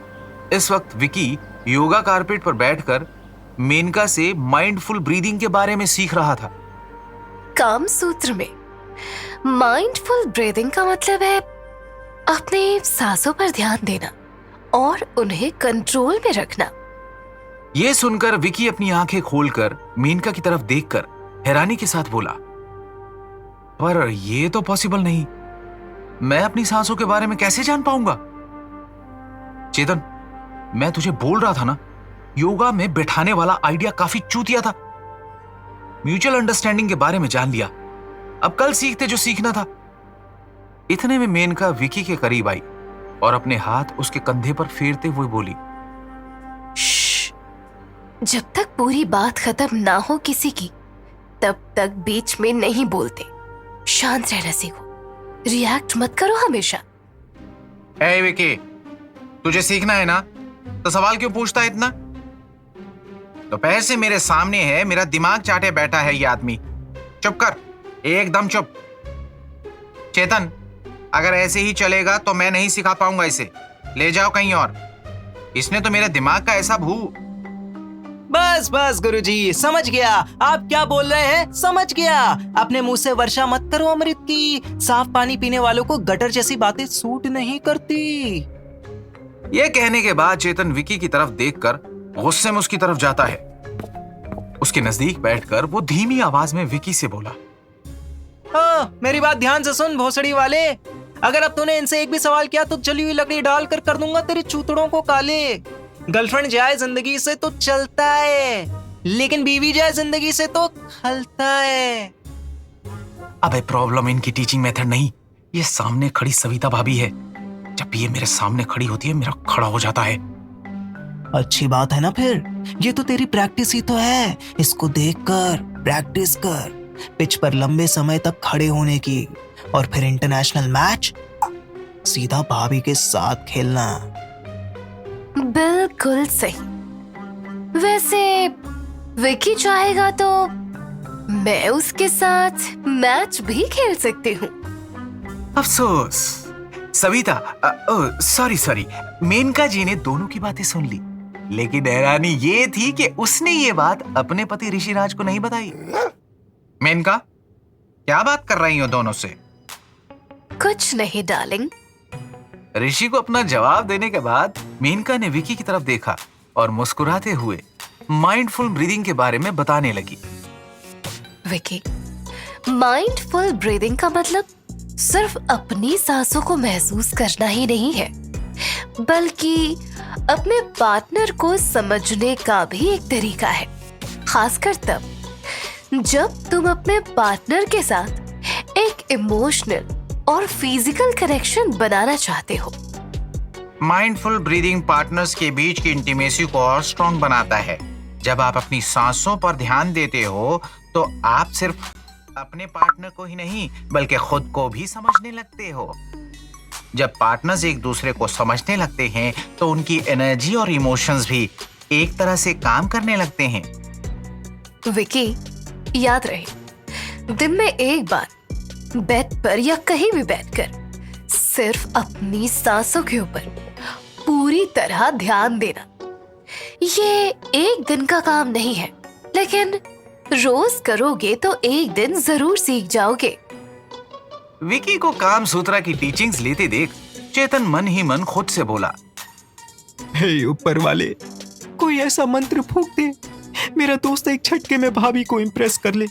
इस वक्त विकी योगा कारपेट पर बैठकर मेनका से माइंडफुल ब्रीदिंग के बारे में सीख रहा था। काम सूत्र में माइंडफुल ब्रीदिंग का मतलब है अपने सांसों पर ध्यान देना और उन्हें कंट्रोल में रखना। यह सुनकर विकी अपनी आंखें खोलकर मेनका की तरफ देखकर हैरानी के साथ बोला, पर ये तो पॉसिबल नहीं। मैं अपनी सांसों के बारे में कैसे जान पाऊंगा? चेतन, मैं तुझे बोल रहा था ना, योगा में बैठाने वाला आइडिया काफी चूतिया था। म्यूचुअल अंडरस्टैंडिंग के बारे में जान लिया, अब कल सीखते जो सीखना था। इतने में मेनका विकी के करीब आई और अपने हाथ उसके कंधे पर फेरते हुए बोली, श्श, जब तक पूरी बात खत्म ना हो किसी की, तब तक बीच में नहीं बोलते। शांत रहना सीखो, रिएक्ट मत करो हमेशा। ए विकी, तुझे सीखना है ना, तो सवाल क्यों पूछता है इतना? दोपहर से मेरे सामने है, मेरा दिमाग चाटे बैठा है ये आदमी। चुप कर, एकदम चुप। चेतन, अगर ऐसे ही चलेगा तो मैं नहीं सिखा पाऊंगा इसे। ले जाओ कहीं और। इसने तो मेरे दिमाग का ऐसा भू। बस बस गुरुजी, समझ गया आप क्या बोल रहे हैं, समझ गया। अपने मुंह से वर्षा मत करो अमृत की। साफ पानी पीने वालों को गटर जैसी बातें सूट नहीं करती। यह कहने के बाद चेतन विकी की तरफ देखकर गुस्से में उसकी तरफ जाता है। उसके नजदीक बैठकर वो धीमी आवाज में विकी से बोला, मेरी बात ध्यान से सुन भोसड़ी वाले। अगर अब तूने इनसे एक भी सवाल किया तो जली हुई लकड़ी डालकर कर दूंगा तेरे चूतड़ों को काले। गर्लफ्रेंड जाए जिंदगी से तो चलता है, लेकिन बीवी जाए जिंदगी से तो खलता है। अबे प्रॉब्लम इनकी टीचिंग मेथड नहीं, ये सामने खड़ी सविता भाभी है। जब ये मेरे सामने खड़ी होती है, मेरा खड़ा हो जाता है। अच्छी बात है ना फिर, ये तो तेरी प्रैक्टिस ही तो है। इसको देखकर प्रैक्टिस कर, पिच पर लंबे समय तक खड़े होने की, और फिर इंटरनेशनल मैच सीधा भाभी के साथ खेलना। बिल्कुल सही। वैसे विकी चाहेगा तो मैं उसके साथ मैच भी खेल सकती हूँ। अफसोस सविता, सॉरी, मेनका जी ने दोनों की बातें सुन ली, लेकिन हैरानी ये थी कि उसने ये बात अपने पति ऋषिराज को नहीं बताई। मेनका, क्या बात कर रही हो दोनों से? कुछ नहीं डार्लिंग। ऋषि को अपना जवाब देने के बाद मेनका ने विकी की तरफ देखा और मुस्कुराते हुए माइंडफुल ब्रीदिंग के बारे में बताने लगी। विकी, माइंडफुल ब्रीदिंग का मतलब सिर्फ अपनी सांसों को महसूस करना ही नहीं है, बल्कि अपने पार्टनर को समझने का भी एक तरीका है। खासकर तब जब तुम अपने पार्टनर के साथ एक इमोशनल और फिजिकल कनेक्शन बनाना चाहते हो। माइंडफुल ब्रीदिंग पार्टनर्स के बीच की इंटीमेसी को और स्ट्रॉन्ग बनाता है। जब आप अपनी सांसों पर ध्यान देते हो तो आप सिर्फ अपने पार्टनर को ही नहीं बल्कि खुद को भी समझने लगते हो। जब पार्टनर्स एक दूसरे को समझने लगते हैं तो उनकी एनर्जी और इमोशंस भी एक तरह से काम करने लगते हैं। विकी, याद रहे, दिन में एक बार बेड पर या कहीं भी बैठकर सिर्फ अपनी सांसों के ऊपर पूरी तरह ध्यान देना। ये एक दिन का काम नहीं है, लेकिन रोज करोगे तो एक दिन जरूर सीख जाओगे। विकी को काम सूत्रा की टीचिंग्स लेते देख चेतन मन ही मन खुद से बोला, हे ऊपर वाले, कोई ऐसा मंत्र फूंक दे, मेरा दोस्त एक झटके में भाभी को इम्प्रेस कर ले।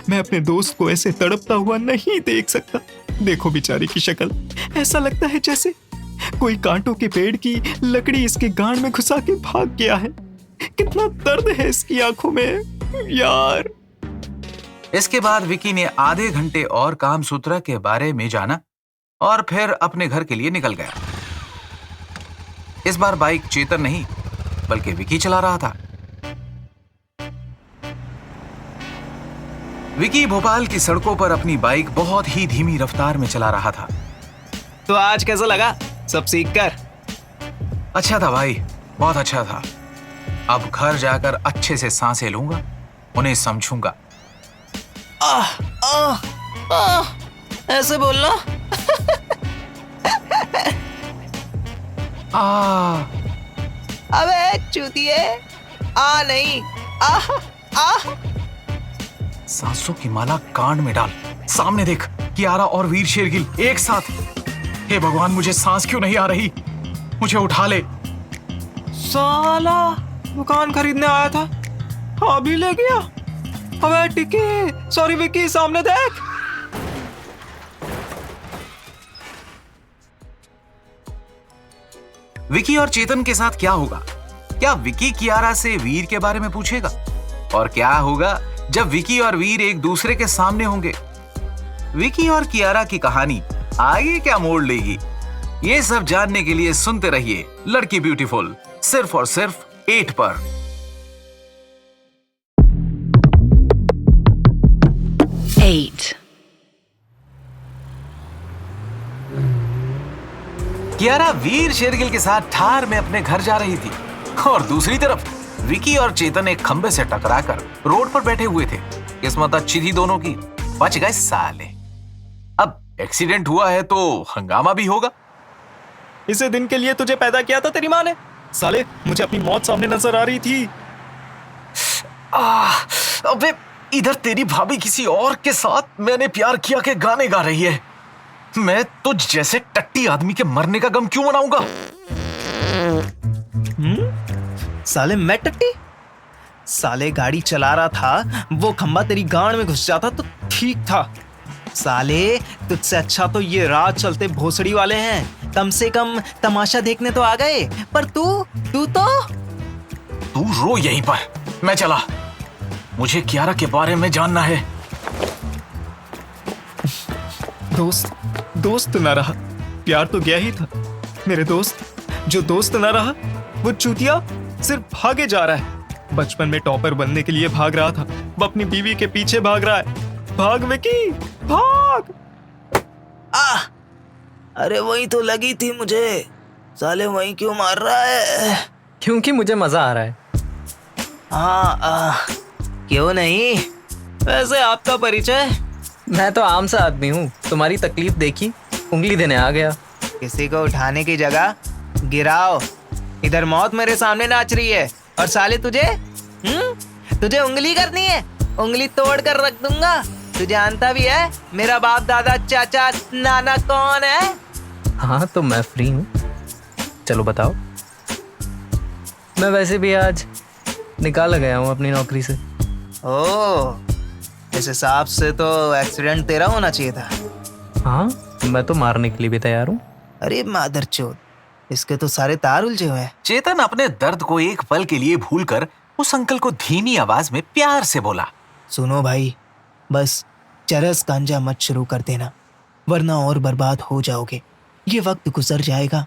मैं अपने दोस्त को ऐसे तड़पता हुआ नहीं देख सकता। देखो बेचारे की शक्ल, ऐसा लगता है जैसे कोई कांटों के पेड़ की लकड़ी इसके गांड में घुसा के भाग गया है। कितना दर्द है इसकी आंखों में यार। इसके बाद विकी ने आधे घंटे और काम सूत्रा के बारे में जाना और फिर अपने घर के लिए निकल गया। इस बार बाइक चेतन नहीं बल्कि विकी चला रहा था। विकी भोपाल की सड़कों पर अपनी बाइक बहुत ही धीमी रफ्तार में चला रहा था। तो आज कैसा लगा सब सीख कर? अच्छा था भाई, बहुत अच्छा था। अब घर जाकर अच्छे से सांसें लूंगा, उन्हें समझूंगा। ऐसे बोलना। अबे चूतिए, नहीं सांसों की माला कांड में डाल। सामने देख, कियारा और वीर शेरगिल एक साथ। हे भगवान, मुझे सांस क्यों नहीं आ रही? मुझे उठा ले। साला दुकान खरीदने आया था, अभी ले गया। अबे टिकी, सॉरी विकी, सामने देख। विकी और चेतन के साथ क्या होगा? क्या विकी कियारा से वीर के बारे में पूछेगा? और क्या होगा जब विकी और वीर एक दूसरे के सामने होंगे? विकी और कियारा की कहानी आगे क्या मोड़ लेगी? ये सब जानने के लिए सुनते रहिए लड़की ब्यूटीफुल, सिर्फ और सिर्फ 8 पर। कियारा वीर शेरगिल के साथ थार में अपने घर जा रही थी और दूसरी तरफ विकी और चेतन एक खंबे से टकराकर रोड पर बैठे हुए थे। किस्मत अच्छी थी दोनों की, बच गए साले। अब एक्सीडेंट हुआ है तो हंगामा भी होगा। इसे दिन के लिए तुझे पैदा किया था तेरी माँ ने। साले, मुझे अपनी मौत सामने नजर आ रही थी। अबे इधर तेरी भाभी किसी और के साथ मैंने प्यार किया के गाने गा रही है। मैं तुझ जैसे टट्टी आदमी के मरने का गम क्यों मनाऊंगा? साले मैं टट्टी? साले गाड़ी चला रहा था, वो खंबा तेरी गांड में घुस जाता तो ठीक था। साले तुझसे अच्छा तो ये रात चलते भोसड़ी वाले हैं, कम से कम तमाशा देखने तो आ गए। पर तू रो यहीं पर, मैं चला। मुझे कियारा के बारे में जानना है। दोस्त ना रहा, प्यार तो गया ही था। मेरे दोस्त, जो दोस्त ना रहा वो चूतिया सिर्फ भागे जा रहा है। बचपन में टॉपर बनने के लिए भाग रहा था, वो अपनी बीवी के पीछे भाग रहा है। भाग विकी, भाग। अरे वही तो लगी थी मुझे। साले वही क्यों मार रहा है? क्योंकि मुझे मजा आ रहा है। क्यों नहीं? वैसे आपका परिचय? मैं तो आम सा आदमी हूँ, तुम्हारी तकलीफ देखी उंगली देने आ गया। किसी को उठाने की जगह गिराओ। इधर मौत मेरे सामने नाच रही है और साले तुझे उंगली करनी है? उंगली तोड़ कर रख दूंगा। तू जानता भी है मेरा बाप दादा चाचा नाना कौन है? हाँ तो मैं फ्री हूँ, चलो बताओ। मैं वैसे भी आज निकाला गया हूँ अपनी नौकरी से। ओह, इस हिसाब से तो एक्सीडेंट तेरा होना चाहिए था। हाँ, मैं तो मारने के लिए भी तैयार हूँ। अरे मादरचोद, इसके तो सारे तार उलझे हुए हैं। चेतन अपने दर्द को एक पल के लिए भूलकर उस अंकल को धीमी आवाज में प्यार से बोला, सुनो भाई, बस चरस गांजा मत शुरू कर देना, वरना और बर्बाद हो जाओगे। ये वक्त गुजर जाएगा,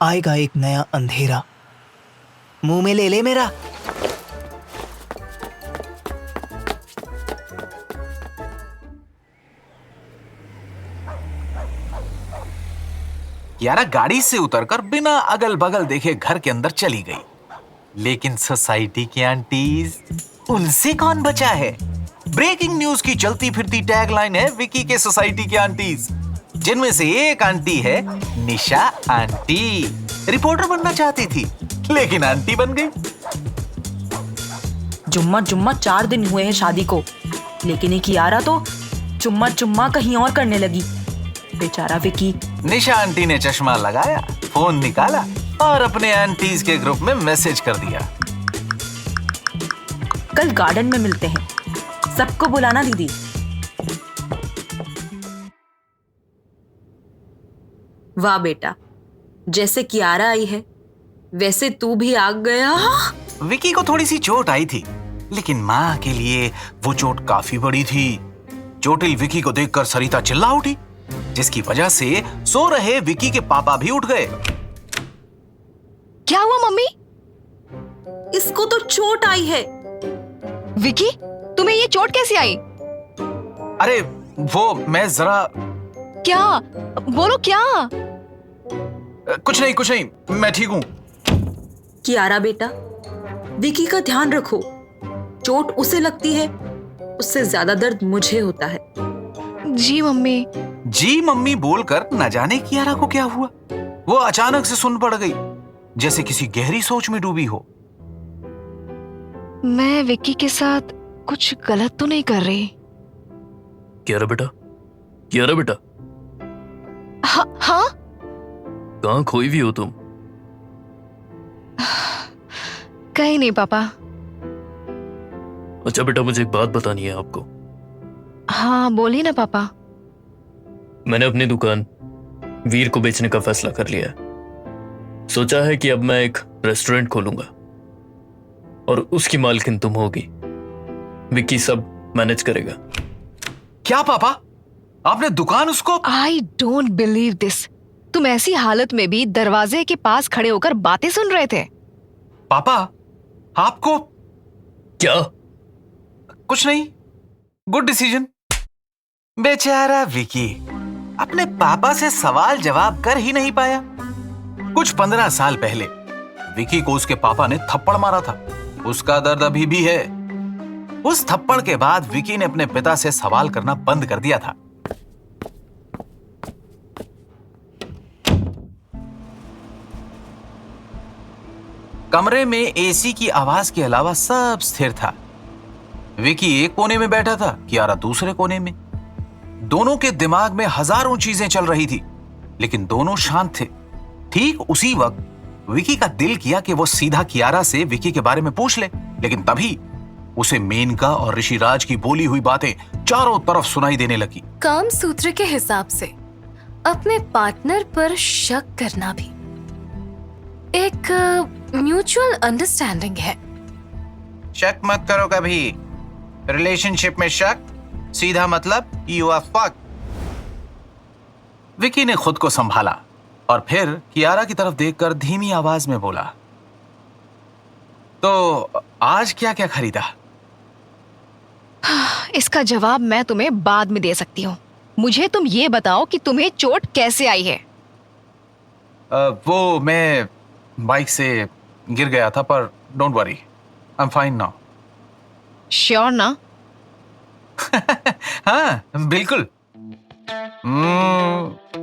आएगा एक नया अंधेरा। मुंह में ले मेरा। कियारा गाड़ी से उतरकर बिना अगल बगल देखे घर के अंदर चली गई। लेकिन सोसाइटी की आंटीज, उनसे कौन बचा है? ब्रेकिंग न्यूज की चलती फिरती टैगलाइन है विकी के सोसाइटी की आंटीज, जिनमें से एक आंटी है निशा आंटी। रिपोर्टर बनना चाहती थी लेकिन आंटी बन गई। जुम्मा 4 दिन हुए हैं शादी को, लेकिन ये कियारा तो चुम्मा कहीं और करने लगी। बेचारा विकी। निशा आंटी ने चश्मा लगाया, फोन निकाला और अपने आंटीज के ग्रुप में मैसेज कर दिया, कल गार्डन में मिलते हैं, सबको बुलाना दीदी। वाह बेटा, जैसे कियारा आई है वैसे तू भी आ गया। विकी को थोड़ी सी चोट आई थी, लेकिन माँ के लिए वो चोट काफी बड़ी थी। चोटिल विकी को देखकर सरिता चिल्ला उठी, जिसकी वजह से सो रहे विकी के पापा भी उठ गए। क्या हुआ मम्मी? इसको तो चोट आई है। विकी, तुम्हें ये चोट कैसे आई? अरे वो मैं जरा। क्या? बोलो क्या? कुछ नहीं, मैं ठीक हूँ। कियारा बेटा, विकी का ध्यान रखो। चोट उसे लगती है, उससे ज्यादा दर्द मुझे होता है। जी मम्मी। जी मम्मी बोलकर न जाने कियारा को क्या हुआ, वो अचानक से सुन पड़ गई, जैसे किसी गहरी सोच में डूबी हो। मैं विक्की के साथ कुछ गलत तो नहीं कर रही? कियारा बेटा। हाँ? कहाँ खोई हुई हो तुम? कहीं नहीं पापा। अच्छा बेटा, मुझे एक बात बतानी है आपको। हाँ बोलिए ना पापा। मैंने अपनी दुकान वीर को बेचने का फैसला कर लिया है। सोचा है कि अब मैं एक रेस्टोरेंट खोलूंगा और उसकी मालकिन तुम होगी। विक्की सब मैनेज करेगा। क्या पापा, आपने दुकान उसको? I don't believe this. तुम ऐसी हालत में भी दरवाजे के पास खड़े होकर बातें सुन रहे थे। पापा आपको? क्या? कुछ नहीं, गुड डिसीजन। बेचारा विकी अपने पापा से सवाल जवाब कर ही नहीं पाया। कुछ 15 साल पहले विकी को उसके पापा ने थप्पड़ मारा था। उसका दर्द अभी भी है। उस थप्पड़ के बाद विकी ने अपने पिता से सवाल करना बंद कर दिया था। कमरे में एसी की आवाज के अलावा सब स्थिर था। विकी एक कोने में बैठा था, कियारा दूसरे कोने में। दोनों के दिमाग में हजारों चीजें चल रही थी, लेकिन दोनों शांत थे। ठीक उसी वक्त विकी का दिल किया कि वो सीधा कियारा से विकी के बारे में पूछ ले, लेकिन तभी उसे मेनका और ऋषिराज की बोली हुई बातें चारों तरफ सुनाई देने लगी। काम सूत्र के हिसाब से अपने पार्टनर पर शक करना भी एक म्यूचुअल अंडरस्टैंडिंग है। शक मत करो कभी। रिलेशनशिप में शक सीधा मतलब यू आर फक। विकी ने खुद को संभाला और फिर कियारा की तरफ देखकर धीमी आवाज में बोला, तो आज क्या क्या खरीदा? इसका जवाब मैं तुम्हें बाद में दे सकती हूँ। मुझे तुम ये बताओ कि तुम्हें चोट कैसे आई है? वो मैं बाइक से गिर गया था, पर don't worry, I am fine now. Sure ना? हाँ बिल्कुल।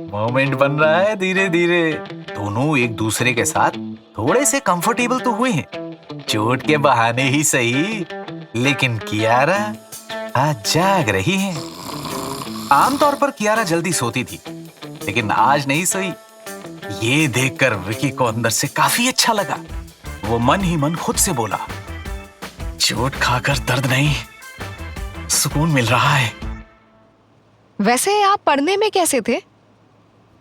मोमेंट बन रहा है धीरे धीरे। दोनों एक दूसरे के साथ थोड़े से कंफर्टेबल तो हुए हैं, चोट के बहाने ही सही। लेकिन कियारा आज जाग रही है। आमतौर पर कियारा जल्दी सोती थी, लेकिन आज नहीं सोई। ये देखकर विकी को अंदर से काफी अच्छा लगा। वो मन ही मन खुद से बोला, चोट खाकर दर्द नहीं, सुकून मिल रहा है। वैसे आप पढ़ने में कैसे थे?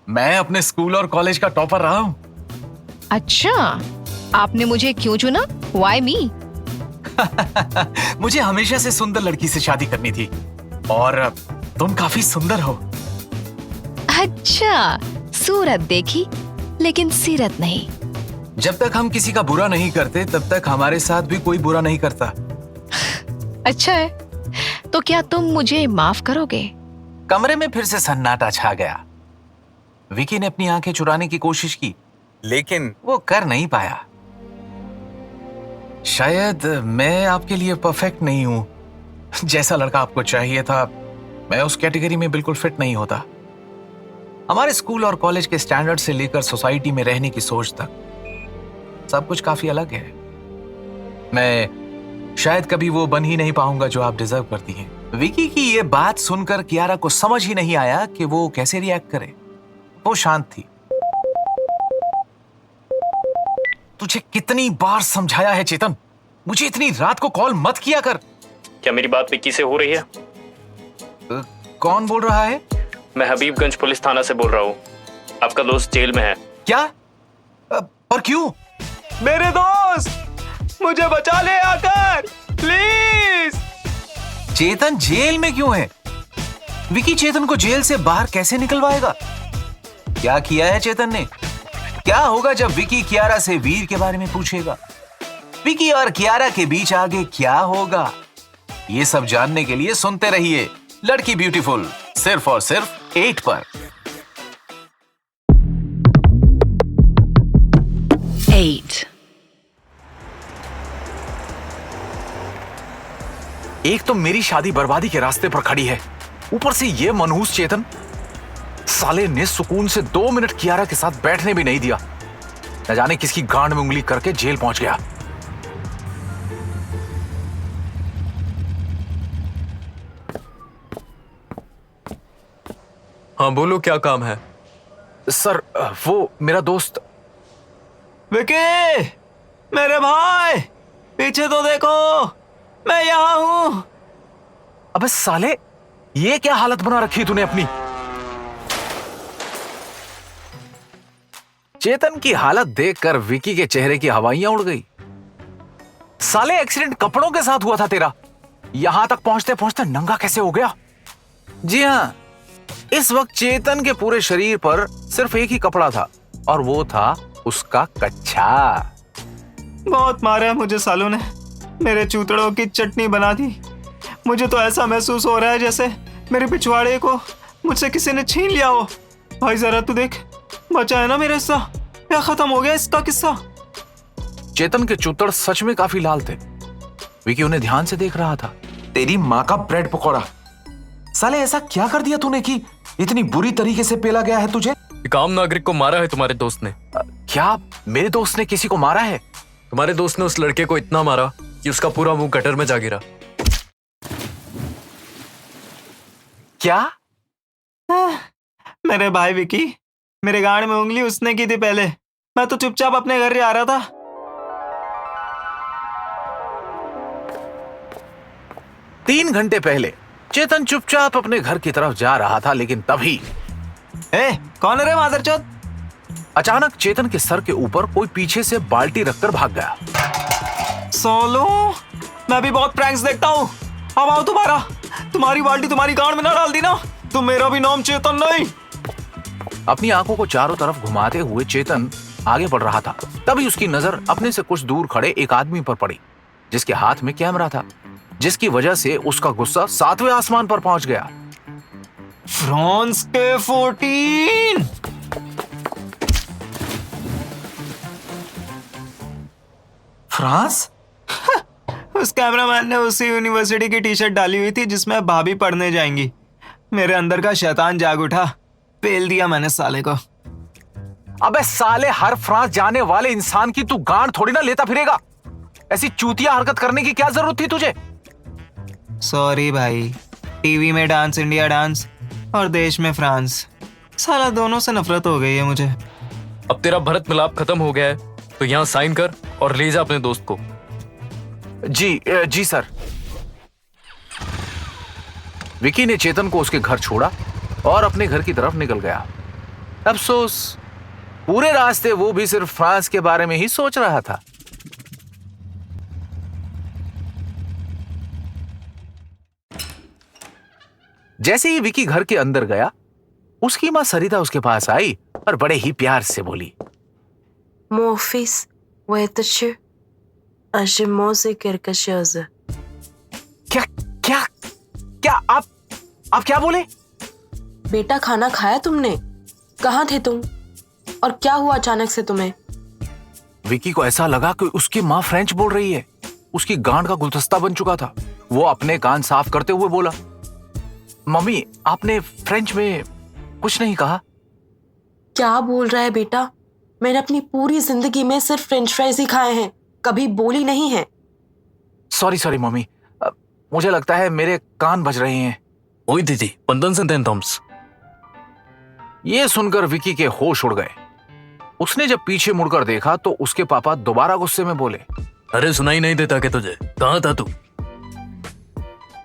मैं अपने स्कूल और कॉलेज का टॉपर रहा हूं। अच्छा, आपने मुझे क्यों चुना? Why me? मुझे हमेशा से सुंदर लड़की से शादी करनी थी, और तुम काफी सुंदर हो। अच्छा, सूरत देखी लेकिन सीरत नहीं। जब तक हम किसी का बुरा नहीं करते, तब तक हमारे साथ भी कोई बुरा नहीं करता। अच्छा है, तो क्या तुम मुझे माफ करोगे? कमरे में फिर से सन्नाटा छा गया। विकी ने अपनी आंखें चुराने की कोशिश की, लेकिन वो कर नहीं पाया। शायद मैं आपके लिए परफेक्ट नहीं हूं। जैसा लड़का आपको चाहिए था, मैं उस कैटेगरी में बिल्कुल फिट नहीं होता। हमारे स्कूल और कॉलेज के स्टैंडर्ड से लेकर सोसाइटी में रहने की सोच तक सब कुछ काफी अलग है। मैं शायद कभी वो बन ही नहीं पाऊंगा जो आप डिजर्व करती हैं। विकी की ये बात सुनकर कियारा को समझ ही नहीं आया कि वो कैसे रिएक्ट करे। वो शांत थी। तुझे कितनी बार समझाया है चेतन, मुझे इतनी रात को कॉल मत किया कर। क्या मेरी बात विक्की से हो रही है? कौन बोल रहा है? मैं हबीबगंज पुलिस थाना से बोल रहा हूँ। आपका दोस्त जेल में है। क्या? और क्यों? मेरे दोस्त, मुझे बचा ले आकर, प्लीज। चेतन जेल में क्यों है? विकी चेतन को जेल से बाहर कैसे निकलवाएगा? क्या किया है चेतन ने? क्या होगा जब विकी कियारा से वीर के बारे में पूछेगा? विकी और कियारा के बीच आगे क्या होगा? ये सब जानने के लिए सुनते रहिए लड़की ब्यूटीफुल, सिर्फ और सिर्फ 8 पर। 8 एक तो मेरी शादी बर्बादी के रास्ते पर खड़ी है, ऊपर से ये मनहूस चेतन। साले ने सुकून से 2 मिनट कियारा के साथ बैठने भी नहीं दिया। न जाने किसकी गांड में उंगली करके जेल पहुंच गया। हाँ बोलो, क्या काम है? सर, वो मेरा दोस्त। विकी, मेरे भाई, पीछे तो देखो, मैं यहाँ हूं। अबे साले, ये क्या हालत बना रखी तूने अपनी? चेतन की हालत देखकर विकी के चेहरे की हवाइयां उड़ गई। साले एक्सीडेंट कपड़ों के साथ हुआ था तेरा, यहां तक पहुंचते पहुंचते नंगा कैसे हो गया? जी हां, इस वक्त चेतन के पूरे शरीर पर सिर्फ एक ही कपड़ा था और वो था उसका कच्छा। बहुत मारा है मुझे सालों ने, मेरे चूतड़ों की चटनी बना दी। मुझे तो ऐसा महसूस हो रहा है जैसे मेरे पिछवाड़े को मुझसे किसी ने छीन लिया हो। भाई जरा तू देख, बचा है ना मेरा हिस्सा या खत्म हो गया इसका किस्सा? चेतन के चूतड़ सच में काफी लाल थे। विकी उन्हें ध्यान से देख रहा था। तेरी माँ का ब्रेड पकौड़ा, साले ऐसा क्या कर दिया तूने कि इतनी बुरी तरीके से पेला गया है तुझे? एक आम नागरिक को मारा है तुम्हारे दोस्त ने। क्या मेरे दोस्त ने किसी को मारा है? तुम्हारे दोस्त ने उस लड़के को इतना मारा कि उसका पूरा मुंह गटर में जा गिरा। क्या? मेरे भाई विकी, मेरे गाड़ में उंगली उसने की थी पहले, मैं तो चुपचाप अपने घर आ रहा था। 3 घंटे पहले चेतन चुपचाप अपने घर की तरफ जा रहा था, लेकिन तभी कौन है रे मादरचोद? अचानक चेतन के सर के ऊपर कोई पीछे से बाल्टी रखकर भाग गया। सोलो, मैं भी बहुत प्रैंक्स देखता हूँ। अब आओ तुम्हारा, तुम्हारी बाल्टी तुम्हारी गांड में ना डाल दी ना तो मेरा भी नाम चेतन नहीं। अपनी आंखों को चारों तरफ घुमाते हुए चेतन आगे बढ़ रहा था। तभी उसकी नजर अपने से कुछ दूर खड़े एक आदमी पर पड़ी, जिसके हाथ में कैमरा था, जिसकी वजह से उसका गुस्सा 7वें आसमान पर पहुंच गया। फ्रांस के 14। फ्रांस? उस कैमरामैन ने उसी यूनिवर्सिटी की टी शर्ट डाली हुई थी जिसमें भाभी पढ़ने जाएंगी। मेरे अंदर का शैतान जाग उठा, पेल दिया मैंने साले को। अबे साले, हर फ्रांस जाने वाले इंसान की तू गांड थोड़ी ना लेता फिरेगा। ऐसी चूतिया हरकत करने की क्या जरूरत थी तुझे? सॉरी भाई, टीवी में डांस इंडिया डांस और देश में फ्रांस, साला दोनों से नफरत हो गई है मुझे। अब तेरा भरत मिलाप खत्म हो गया है तो यहाँ साइन कर और ले जा अपने दोस्त को। जी सर। विकी ने चेतन को उसके घर छोड़ा और अपने घर की तरफ निकल गया। अफसोस, पूरे रास्ते वो भी सिर्फ फ्रांस के बारे में ही सोच रहा था। जैसे ही विकी घर के अंदर गया, उसकी मां सरिता उसके पास आई और बड़े ही प्यार से बोली, Morphis, weitetsche, Ashimose Kirkashose. क्या क्या क्या आप क्या बोले? बेटा खाना खाया तुमने? कहाँ थे तुम? और क्या हुआ अचानक से तुम्हें? विकी को ऐसा लगा कि उसकी माँ फ्रेंच बोल रही है। उसकी गांड का गुलदस्ता बन चुका था। वो अपने कान साफ करते हुए बोला, मम्मी आपने फ्रेंच में कुछ नहीं कहा? क्या बोल रहा है बेटा? मैंने अपनी पूरी जिंदगी में सिर्फ फ्रेंच फ्राइज ही खाए हैं, कभी बोली नहीं है। सॉरी मम्मी, मुझे लगता है मेरे कान बज रहे हैं। ओए दीदी, पंदन से थॉम्स। ये सुनकर विकी के होश उड़ गए। उसने जब पीछे मुड़कर देखा तो उसके पापा दोबारा गुस्से में बोले, अरे सुनाई नहीं देता क्या तुझे? कहाँ था तू?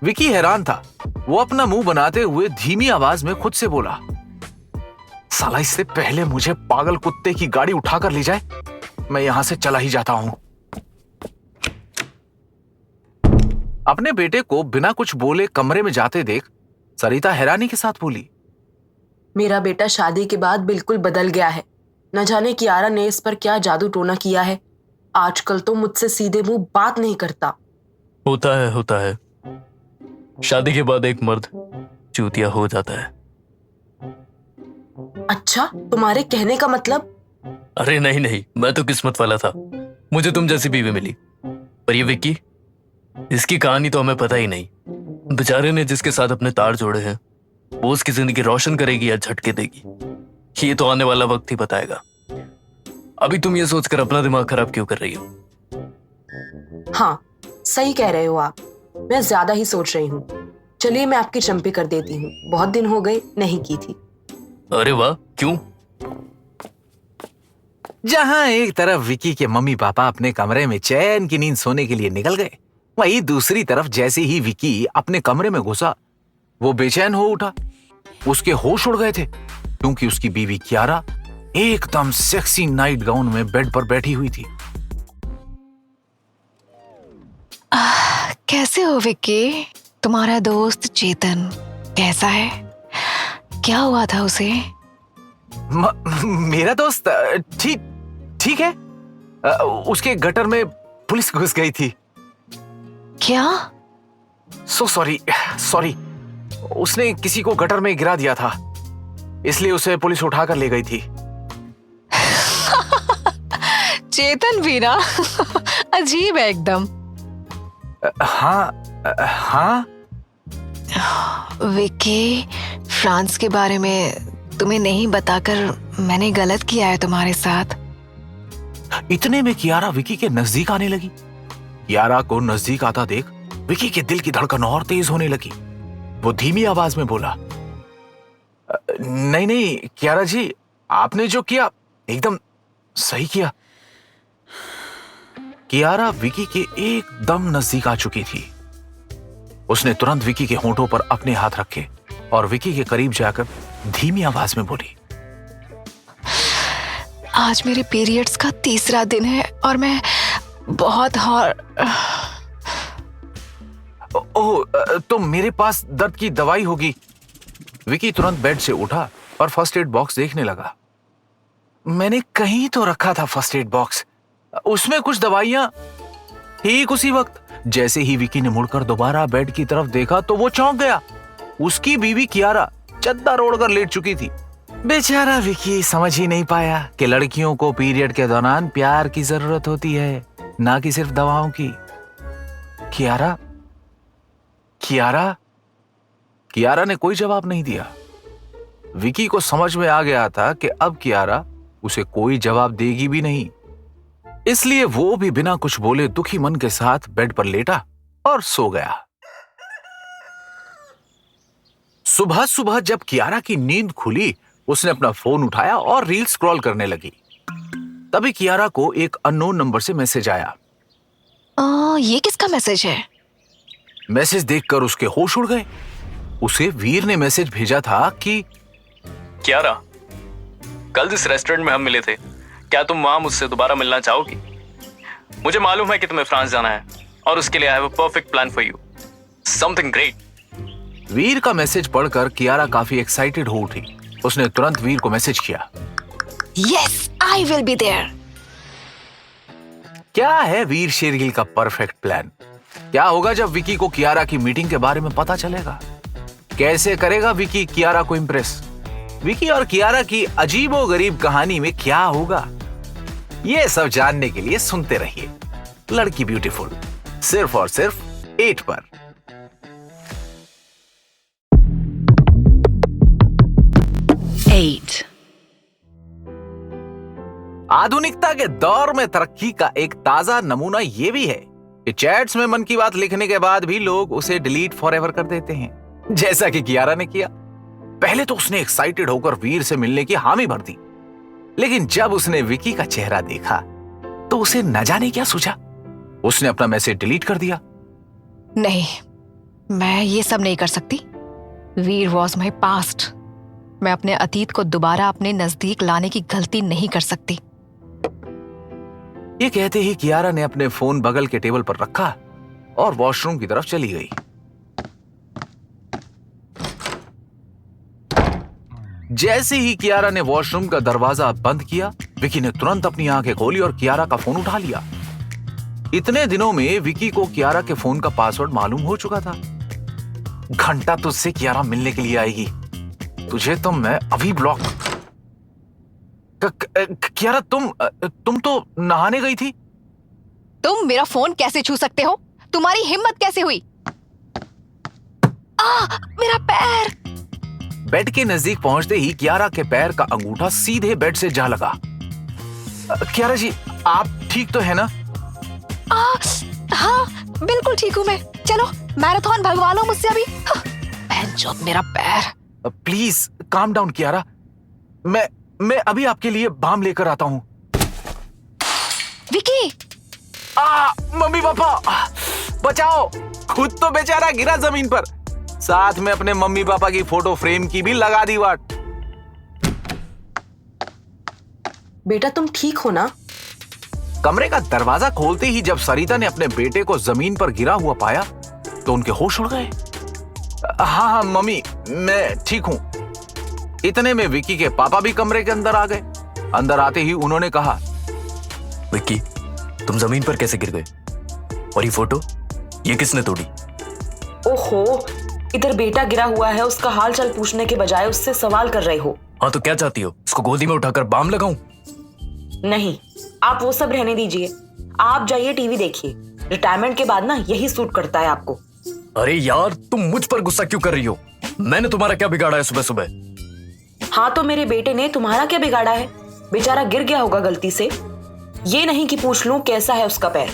विकी हैरान था। वो अपना मुंह बनाते हुए धीमी आवाज में खुद से बोला, साला इससे पहले मुझे पागल कुत्ते की गाड़ी उठाकर ले जाए, मैं यहां से चला ही जाता हूं। अपने बेटे को बिना कुछ बोले कमरे में जाते देख सरिता हैरानी के साथ बोली, मेरा बेटा शादी के बाद बिल्कुल बदल गया है। न जाने कियारा ने इस पर क्या जादू टोना किया है। आजकल तो मुझसे सीधे मुंह बात नहीं करता। होता है। शादी के बाद एक मर्द चूतिया हो जाता है। अच्छा, तुम्हारे कहने का मतलब? अरे नहीं, मैं तो किस्मत वाला था, मुझे तुम जैसी बीवी मिली। पर ये विक्की, इसकी कहानी तो हमें पता ही नहीं। बेचारे ने जिसके साथ अपने तार जोड़े हैं, वो उसकी जिंदगी रोशन करेगी या झटके देगी, ये तो आने वाला वक्त ही बताएगा। अभी तुम ये सोचकर अपना दिमाग खराब क्यों कर रही हो? हाँ, सही कह रहे हो आप, मैं ज्यादा ही सोच रही हूँ। चलिए मैं आपकी चंपी कर देती हूँ, बहुत दिन हो गए नहीं की थी। अरे वाह, क्यों? जहां एक तरफ विकी के मम्मी पापा अपने कमरे में चैन की नींद सोने के लिए निकल गए, वहीं दूसरी तरफ जैसे ही विकी अपने कमरे में घुसा, वो बेचैन हो उठा। उसके होश उड़ गए थे क्योंकि उसकी बीवी कियारा एकदम सेक्सी नाइट गाउन में बेड पर बैठी हुई थी। कैसे हो विक्की? तुम्हारा दोस्त चेतन कैसा है? क्या हुआ था उसे? मेरा दोस्त ठीक है। उसके गटर में पुलिस घुस गई थी। क्या? सॉरी, उसने किसी को गटर में गिरा दिया था, इसलिए उसे पुलिस उठाकर ले गई थी। चेतन भी ना अजीब है एकदम। हाँ। विक्की, फ्रांस के बारे में तुम्हें नहीं बताकर मैंने गलत किया है तुम्हारे साथ। इतने में कियारा विकी के नजदीक आने लगी। कियारा को नजदीक आता देख विकी के दिल की धड़कन और तेज होने लगी। वो धीमी आवाज में बोला, नहीं कियारा जी, आपने जो किया एकदम सही किया। कियारा विकी के एकदम नजदीक आ चुकी थी। उसने तुरंत विकी के होंठों पर अपने हाथ रखे और विकी के करीब जाकर धीमी आवाज में बोली, आज मेरे पीरियड्स का 3रा दिन है और मैं बहुत तो मेरे पास दर्द की दवाई होगी। विकी तुरंत बेड से उठा और फर्स्ट एड बॉक्स देखने लगा। मैंने कहीं तो रखा था फर्स्ट एड बॉक्स, उसमें कुछ दवाइयां। ठीक उसी वक्त जैसे ही विकी ने मुड़कर दोबारा बेड की तरफ देखा तो वो चौंक गया। उसकी बीवी कियारा चद्दर ओढ़कर लेट चुकी थी। बेचारा विकी समझ ही नहीं पाया कि लड़कियों को पीरियड के दौरान प्यार की जरूरत होती है, ना कि सिर्फ दवाओं की। कियारा ने कोई जवाब नहीं दिया। विकी को समझ में आ गया था कि अब कियारा उसे कोई जवाब देगी भी नहीं, इसलिए वो भी बिना कुछ बोले दुखी मन के साथ बेड पर लेटा और सो गया। सुबह सुबह जब कियारा की नींद खुली, उसने अपना फोन उठाया और रील स्क्रॉल करने लगी। तभी कियारा को एक अननोन नंबर से मैसेज आया। ये किसका मैसेज है? मैसेज देखकर उसके होश उड़ गए। उसे वीर ने मैसेज भेजा था कि कियारा, कल जिस रेस्टोरेंट में हम मिले थे, क्या तुम वहां मुझसे दोबारा मिलना चाहोगी? मुझे मालूम है कि तुम्हें फ्रांस जाना है और उसके लिए I have a perfect plan for you, something great. Veer का मैसेज पढ़कर कियारा काफी एक्साइटेड हो उठी। उसने तुरंत वीर को मैसेज किया, yes, I will be there. क्या है वीर शेरगिल का परफेक्ट प्लान? क्या होगा जब विकी को कियारा की मीटिंग के बारे में पता चलेगा? कैसे करेगा विकी कियारा को इंप्रेस? विकी और कियारा की अजीबोगरीब कहानी में क्या होगा? ये सब जानने के लिए सुनते रहिए लड़की ब्यूटीफुल, सिर्फ और सिर्फ 8 पर। आधुनिकता के दौर में तरक्की का एक ताजा नमूना ये भी है कि चैट्स में मन की बात लिखने के बाद भी लोग उसे डिलीट फॉरएवर कर देते हैं, जैसा कि कियारा ने किया। पहले तो उसने एक्साइटेड होकर वीर से मिलने की हामी भर दी, लेकिन जब उसने विकी का चेहरा देखा तो उसे न जाने क्या सूझा। उसने अपना मैसेज डिलीट कर दिया। नहीं, मैं ये सब नहीं कर सकती। वीर वॉज माई पास्ट। मैं अपने अतीत को दोबारा अपने नजदीक लाने की गलती नहीं कर सकती। ये कहते ही कियारा ने अपने फोन बगल के टेबल पर रखा और वॉशरूम की तरफ चली गई। जैसे ही कियारा ने वॉशरूम का दरवाजा बंद किया, विकी ने तुरंत अपनी आंखें खोली और कियारा का फोन उठा लिया। इतने दिनों में विकी को कियारा के फोन का पासवर्ड मालूम हो चुका था। घंटा तुझसे कियारा मिलने के लिए आएगी, तुझे तो मैं अभी ब्लॉक। कियारा, तुम तो नहाने गई थी। तुम मेरा फोन कैसे छू सकते हो? तुम्हारी हिम्मत कैसे हुई? मेरा पैर! बेड के नजदीक पहुंचते ही कियारा के पैर का अंगूठा सीधे बेड से जा लगा। कियारा जी, आप ठीक तो है ना? हाँ, बिल्कुल ठीक हूँ मैं। चलो मैराथन भगवा लो मुझसे अभी। बहनचोद, मेरा पैर। प्लीज काम डाउन कियारा, मैं अभी आपके लिए बाम लेकर आता हूँ। विकी! मम्मी पापा बचाओ! खुद तो बेचारा गिरा जमीन पर, साथ में अपने मम्मी पापा की फोटो फ्रेम की भी लगा दी वाट। बेटा तुम ठीक हो ना? कमरे का दरवाजा खोलते ही जब सरिता ने अपने बेटे को जमीन पर गिरा हुआ पाया तो उनके होश उड़ गए। हाँ मम्मी, मैं ठीक हूं। इतने में विकी के पापा भी कमरे के अंदर आ गए। अंदर आते ही उन्होंने कहा, विक्की, तुम जमीन पर कैसे गिर गए? और ये फोटो, ये किसने तोड़ी? ओहो, इधर बेटा गिरा हुआ है, उसका हाल चाल पूछने के बजाय उससे सवाल कर रहे हो। हाँ तो क्या चाहती हो, उसको गोदी में उठाकर बाम लगाऊं? नहीं, आप वो सब रहने दीजिए। आप जाइए टीवी देखिए। रिटायरमेंट के बाद ना यही सूट करता है आपको। अरे यार, तुम मुझ पर गुस्सा क्यों कर रही हो? मैंने तुम्हारा क्या बिगाड़ा है सुबह सुबह? हाँ तो मेरे बेटे ने तुम्हारा क्या बिगाड़ा है? बेचारा गिर गया होगा गलती से। ये नहीं कि पूछ लूं कैसा है उसका पैर।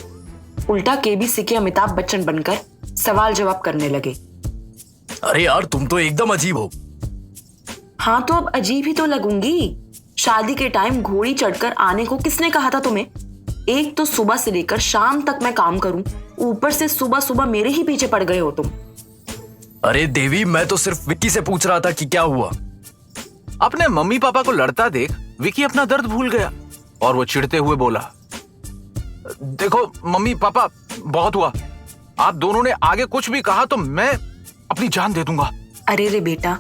उल्टा केबीसी के अमिताभ बच्चन बनकर सवाल जवाब करने लगे। अरे यार, तुम तो एकदम अजीब हो। हाँ तो अब अजीब ही तो लगूंगी। शादी के टाइम घोड़ी चढ़कर आने को किसने कहा था तुम्हें? एक तो सुबह से लेकर शाम तक मैं काम करूं, ऊपर से सुबह सुबह मेरे ही पीछे पड़ गए हो तुम। अरे देवी, मैं तो सिर्फ विक्की से पूछ रहा था कि क्या हुआ। अपने मम्मी पापा को लड़ता देख विकी अपना दर्द भूल गया और वो चिढ़ते हुए बोला, देखो मम्मी पापा, बहुत हुआ। आप दोनों ने आगे कुछ भी कहा तो मैं अपनी जान दे दूंगा। अरे रे बेटा,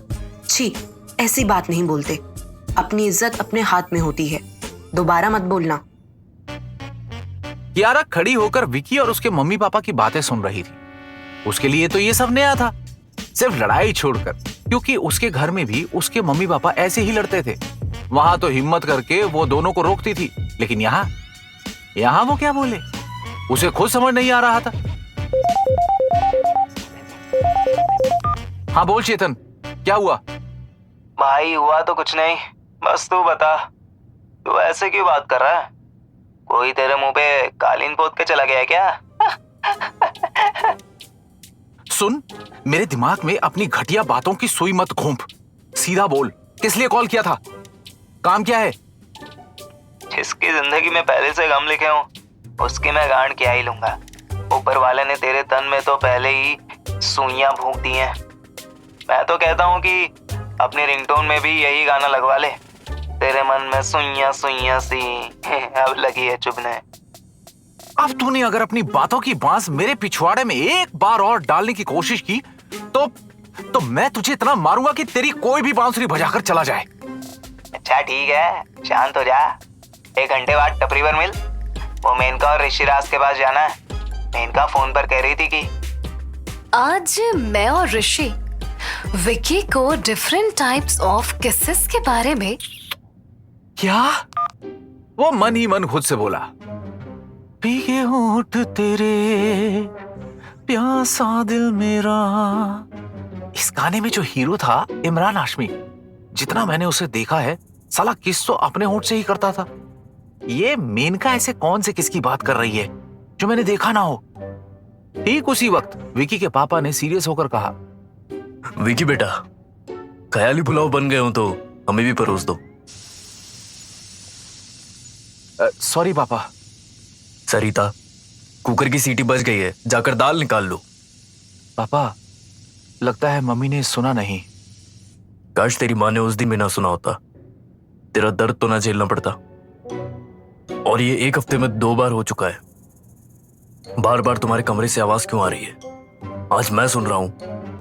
छी, ऐसी बात नहीं बोलते। अपनी इज्जत अपने हाथ में होती है, दोबारा मत बोलना। कियारा खड़ी होकर विकी और उसके मम्मी पापा की बातें सुन रही थी। उसके लिए तो ये सब नया था, सिर्फ लड़ाई छोड़कर, क्योंकि उसके घर में भी उसके मम्मी पापा ऐसे ही लड़ते थे। वहां तो हिम्मत करके वो दोनों को रोकती थी, लेकिन यहाँ वो क्या बोले उसे खुद समझ नहीं आ रहा था। हाँ बोल चेतन, क्या हुआ? भाई हुआ तो कुछ नहीं, बस तू बता, तू ऐसे क्यों बात कर रहा है? कोई तेरे मुंह पे कालीन पोत के चला गया है क्या? सुन, मेरे दिमाग में अपनी घटिया बातों की सुई मत घोंप। सीधा बोल, किस लिए कॉल किया था? काम क्या है? जिसकी जिंदगी में पहले से गम लिखे हो उसकी मैं गांड क्या ही लूंगा। ऊपर वाले ने तेरे तन में तो पहले ही सुइयां भूंक दी हैं। मैं तो कहता हूँ कि अपनी रिंगटोन में भी यही गाना लगवा ले, तेरे मन में सुइयां सुइयां सी अब लगी है चुभने। अब तूने अगर अपनी बातों की बांस मेरे पिछवाड़े में एक बार और डालने की कोशिश की तो मैं तुझे इतना मारूंगा कि तेरी कोई भी बांसुरी बजाकर चला जाए। अच्छा ठीक है, शांत हो जा। 1 घंटे बाद टपरी पर मिल। वो मेनका और ऋषिराज के पास जाना है। मेनका फोन पर कह रही थी कि आज मैं और ऋषि विकी को डिफरेंट टाइप्स ऑफ किसेस के बारे में। क्या? वो मन ही मन खुद से बोला, भीगे होठ तेरे, प्यासा दिल मेरा। इस गाने में जो हीरो था इमरान हाशमी, जितना मैंने उसे देखा है, साला किस तो अपने होठ से ही करता था। ये मेनका ऐसे कौन से किस की बात कर रही है जो मैंने देखा ना हो? ठीक उसी वक्त विकी के पापा ने सीरियस होकर कहा, विकी बेटा, ख्याली पुलाव बन गए हो तो हमें भी परोस दो। सॉरी पापा। सरिता, कुकर की सीटी बज गई है, जाकर दाल निकाल लो। पापा, लगता है मम्मी ने सुना नहीं। काश तेरी माँ ने उस दिन भी ना सुना होता, तेरा दर्द तो ना झेलना पड़ता। और ये 1 हफ्ते में 2 बार हो चुका है। बार बार तुम्हारे कमरे से आवाज क्यों आ रही है? आज मैं सुन रहा हूं,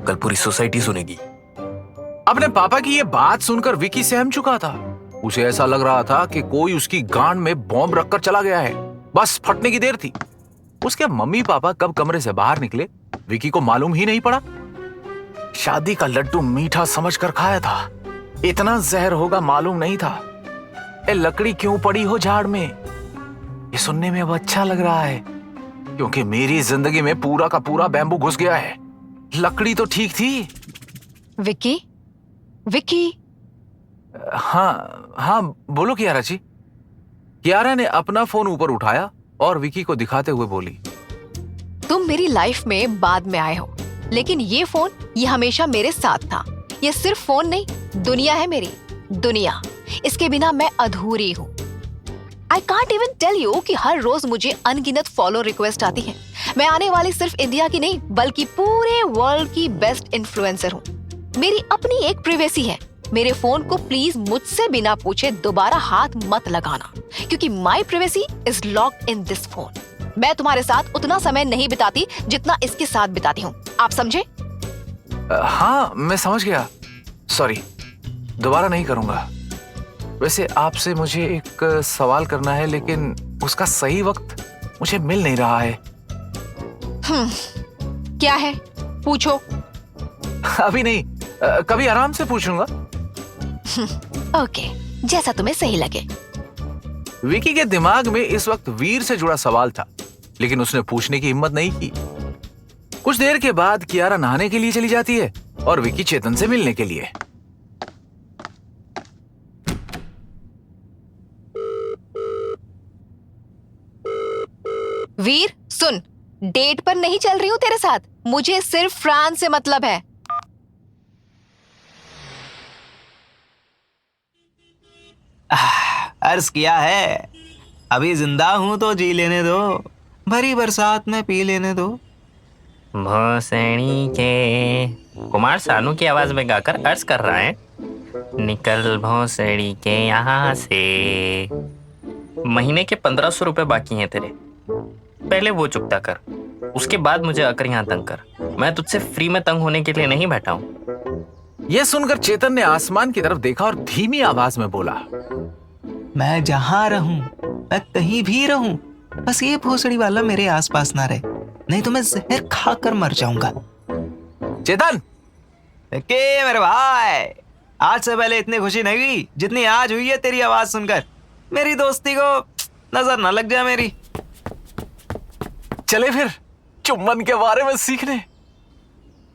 कल पूरी सोसाइटी सुनेगी। अपने पापा की ये बात सुनकर विकी सहम चुका था। उसे ऐसा लग रहा था कि कोई उसकी गांड में बॉम्ब रखकर चला गया है, बस फटने की देर थी। उसके मम्मी पापा कब कमरे से बाहर निकले विकी को मालूम ही नहीं पड़ा। शादी का लड्डू मीठा समझकर खाया था, इतना जहर होगा मालूम नहीं था। ए लकड़ी क्यों पड़ी हो झाड़ में? ये सुनने में अब अच्छा लग रहा है, क्योंकि मेरी जिंदगी में पूरा का पूरा बैम्बू घुस गया है। लकड़ी तो ठीक थी। विकी, विकी। हाँ बोलो कियारा जी। कियारा ने अपना फोन ऊपर उठाया और विकी को दिखाते हुए बोली, तुम मेरी लाइफ में बाद में आए हो, लेकिन ये फोन, ये हमेशा मेरे साथ था। ये सिर्फ फोन नहीं, दुनिया है मेरी, दुनिया। इसके बिना मैं अधूरी हूँ। I can't even tell you कि हर रोज मुझे अनगिनत फॉलो रिक्वेस्ट आती है। मैं आने वाली सिर्फ इंडिया की नहीं, बल्कि पूरे वर्ल्ड की बेस्ट इन्फ्लुएंसर हूँ। मेरी अपनी एक प्राइवेसी है। मेरे फोन को प्लीज मुझसे बिना पूछे दोबारा हाथ मत लगाना, क्योंकि my privacy is locked in this phone. मैं तुम्हारे साथ उतना समय नहीं बिताती जितना इसके साथ बिताती हूँ, आप समझे? हाँ, मैं समझ गया। सॉरी, दोबारा नहीं करूंगा। वैसे आपसे मुझे एक सवाल करना है, लेकिन उसका सही वक्त मुझे मिल नहीं रहा है। क्या है? पूछो। अभी नहीं, कभी आराम से पूछूंगा। ओके, जैसा तुम्हें सही लगे। विकी के दिमाग में इस वक्त वीर से जुड़ा सवाल था, लेकिन उसने पूछने की हिम्मत नहीं की। कुछ देर के बाद कियारा नहाने के लिए चली जाती है और विकी चेतन से मिलने के लिए। वीर सुन, डेट पर नहीं चल रही हूँ तेरे साथ, मुझे सिर्फ फ्रांस से मतलब है। अर्ज किया है, अभी जिंदा हूं तो जी लेने दो, भरी बरसात में पी लेने दो। भोसड़ी के कुमार सानू की आवाज में गाकर अर्ज कर रहा है, निकल भोसड़ी के यहाँ से। महीने के 1500 रुपए बाकी हैं तेरे, पहले वो चुकता कर, उसके बाद मुझे आकर यहाँ तंग कर। मैं तुझसे फ्री में तंग होने के लिए नहीं बैठा हूँ। यह सुनकर चेतन ने आसमान की तरफ देखा और धीमी आवाज में बोला, मैं जहां रहूं, मैं कहीं भी रहूं, बस ये भोसड़ी वाला मेरे आसपास ना रहे, नहीं तो मैं जहर खाकर मर जाऊंगा। चेतन! के मेरे भाई, आज से पहले इतनी खुशी नहीं हुई जितनी आज हुई है तेरी आवाज सुनकर। मेरी दोस्ती को नजर ना लग जाए मेरी। चले फिर चुम्बन के बारे में सीखने।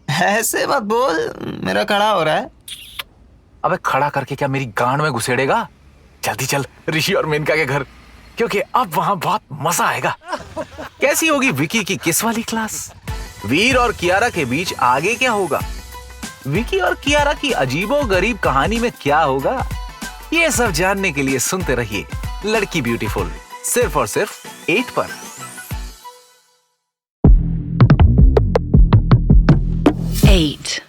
ऐसे मत बोल, मेरा खड़ा हो रहा है। अबे खड़ा करके क्या मेरी गांड में घुसेड़ेगा? जल्दी चल ऋषि और मेनका के घर, क्योंकि अब वहां बहुत मजा आएगा। कैसी होगी विकी की किस वाली क्लास? वीर और कियारा के बीच आगे क्या होगा? विकी और कियारा की अजीबो गरीब कहानी में क्या होगा? ये सब जानने के लिए सुनते रहिए लड़की ब्यूटीफुल, सिर्फ और सिर्फ 8 पर। 8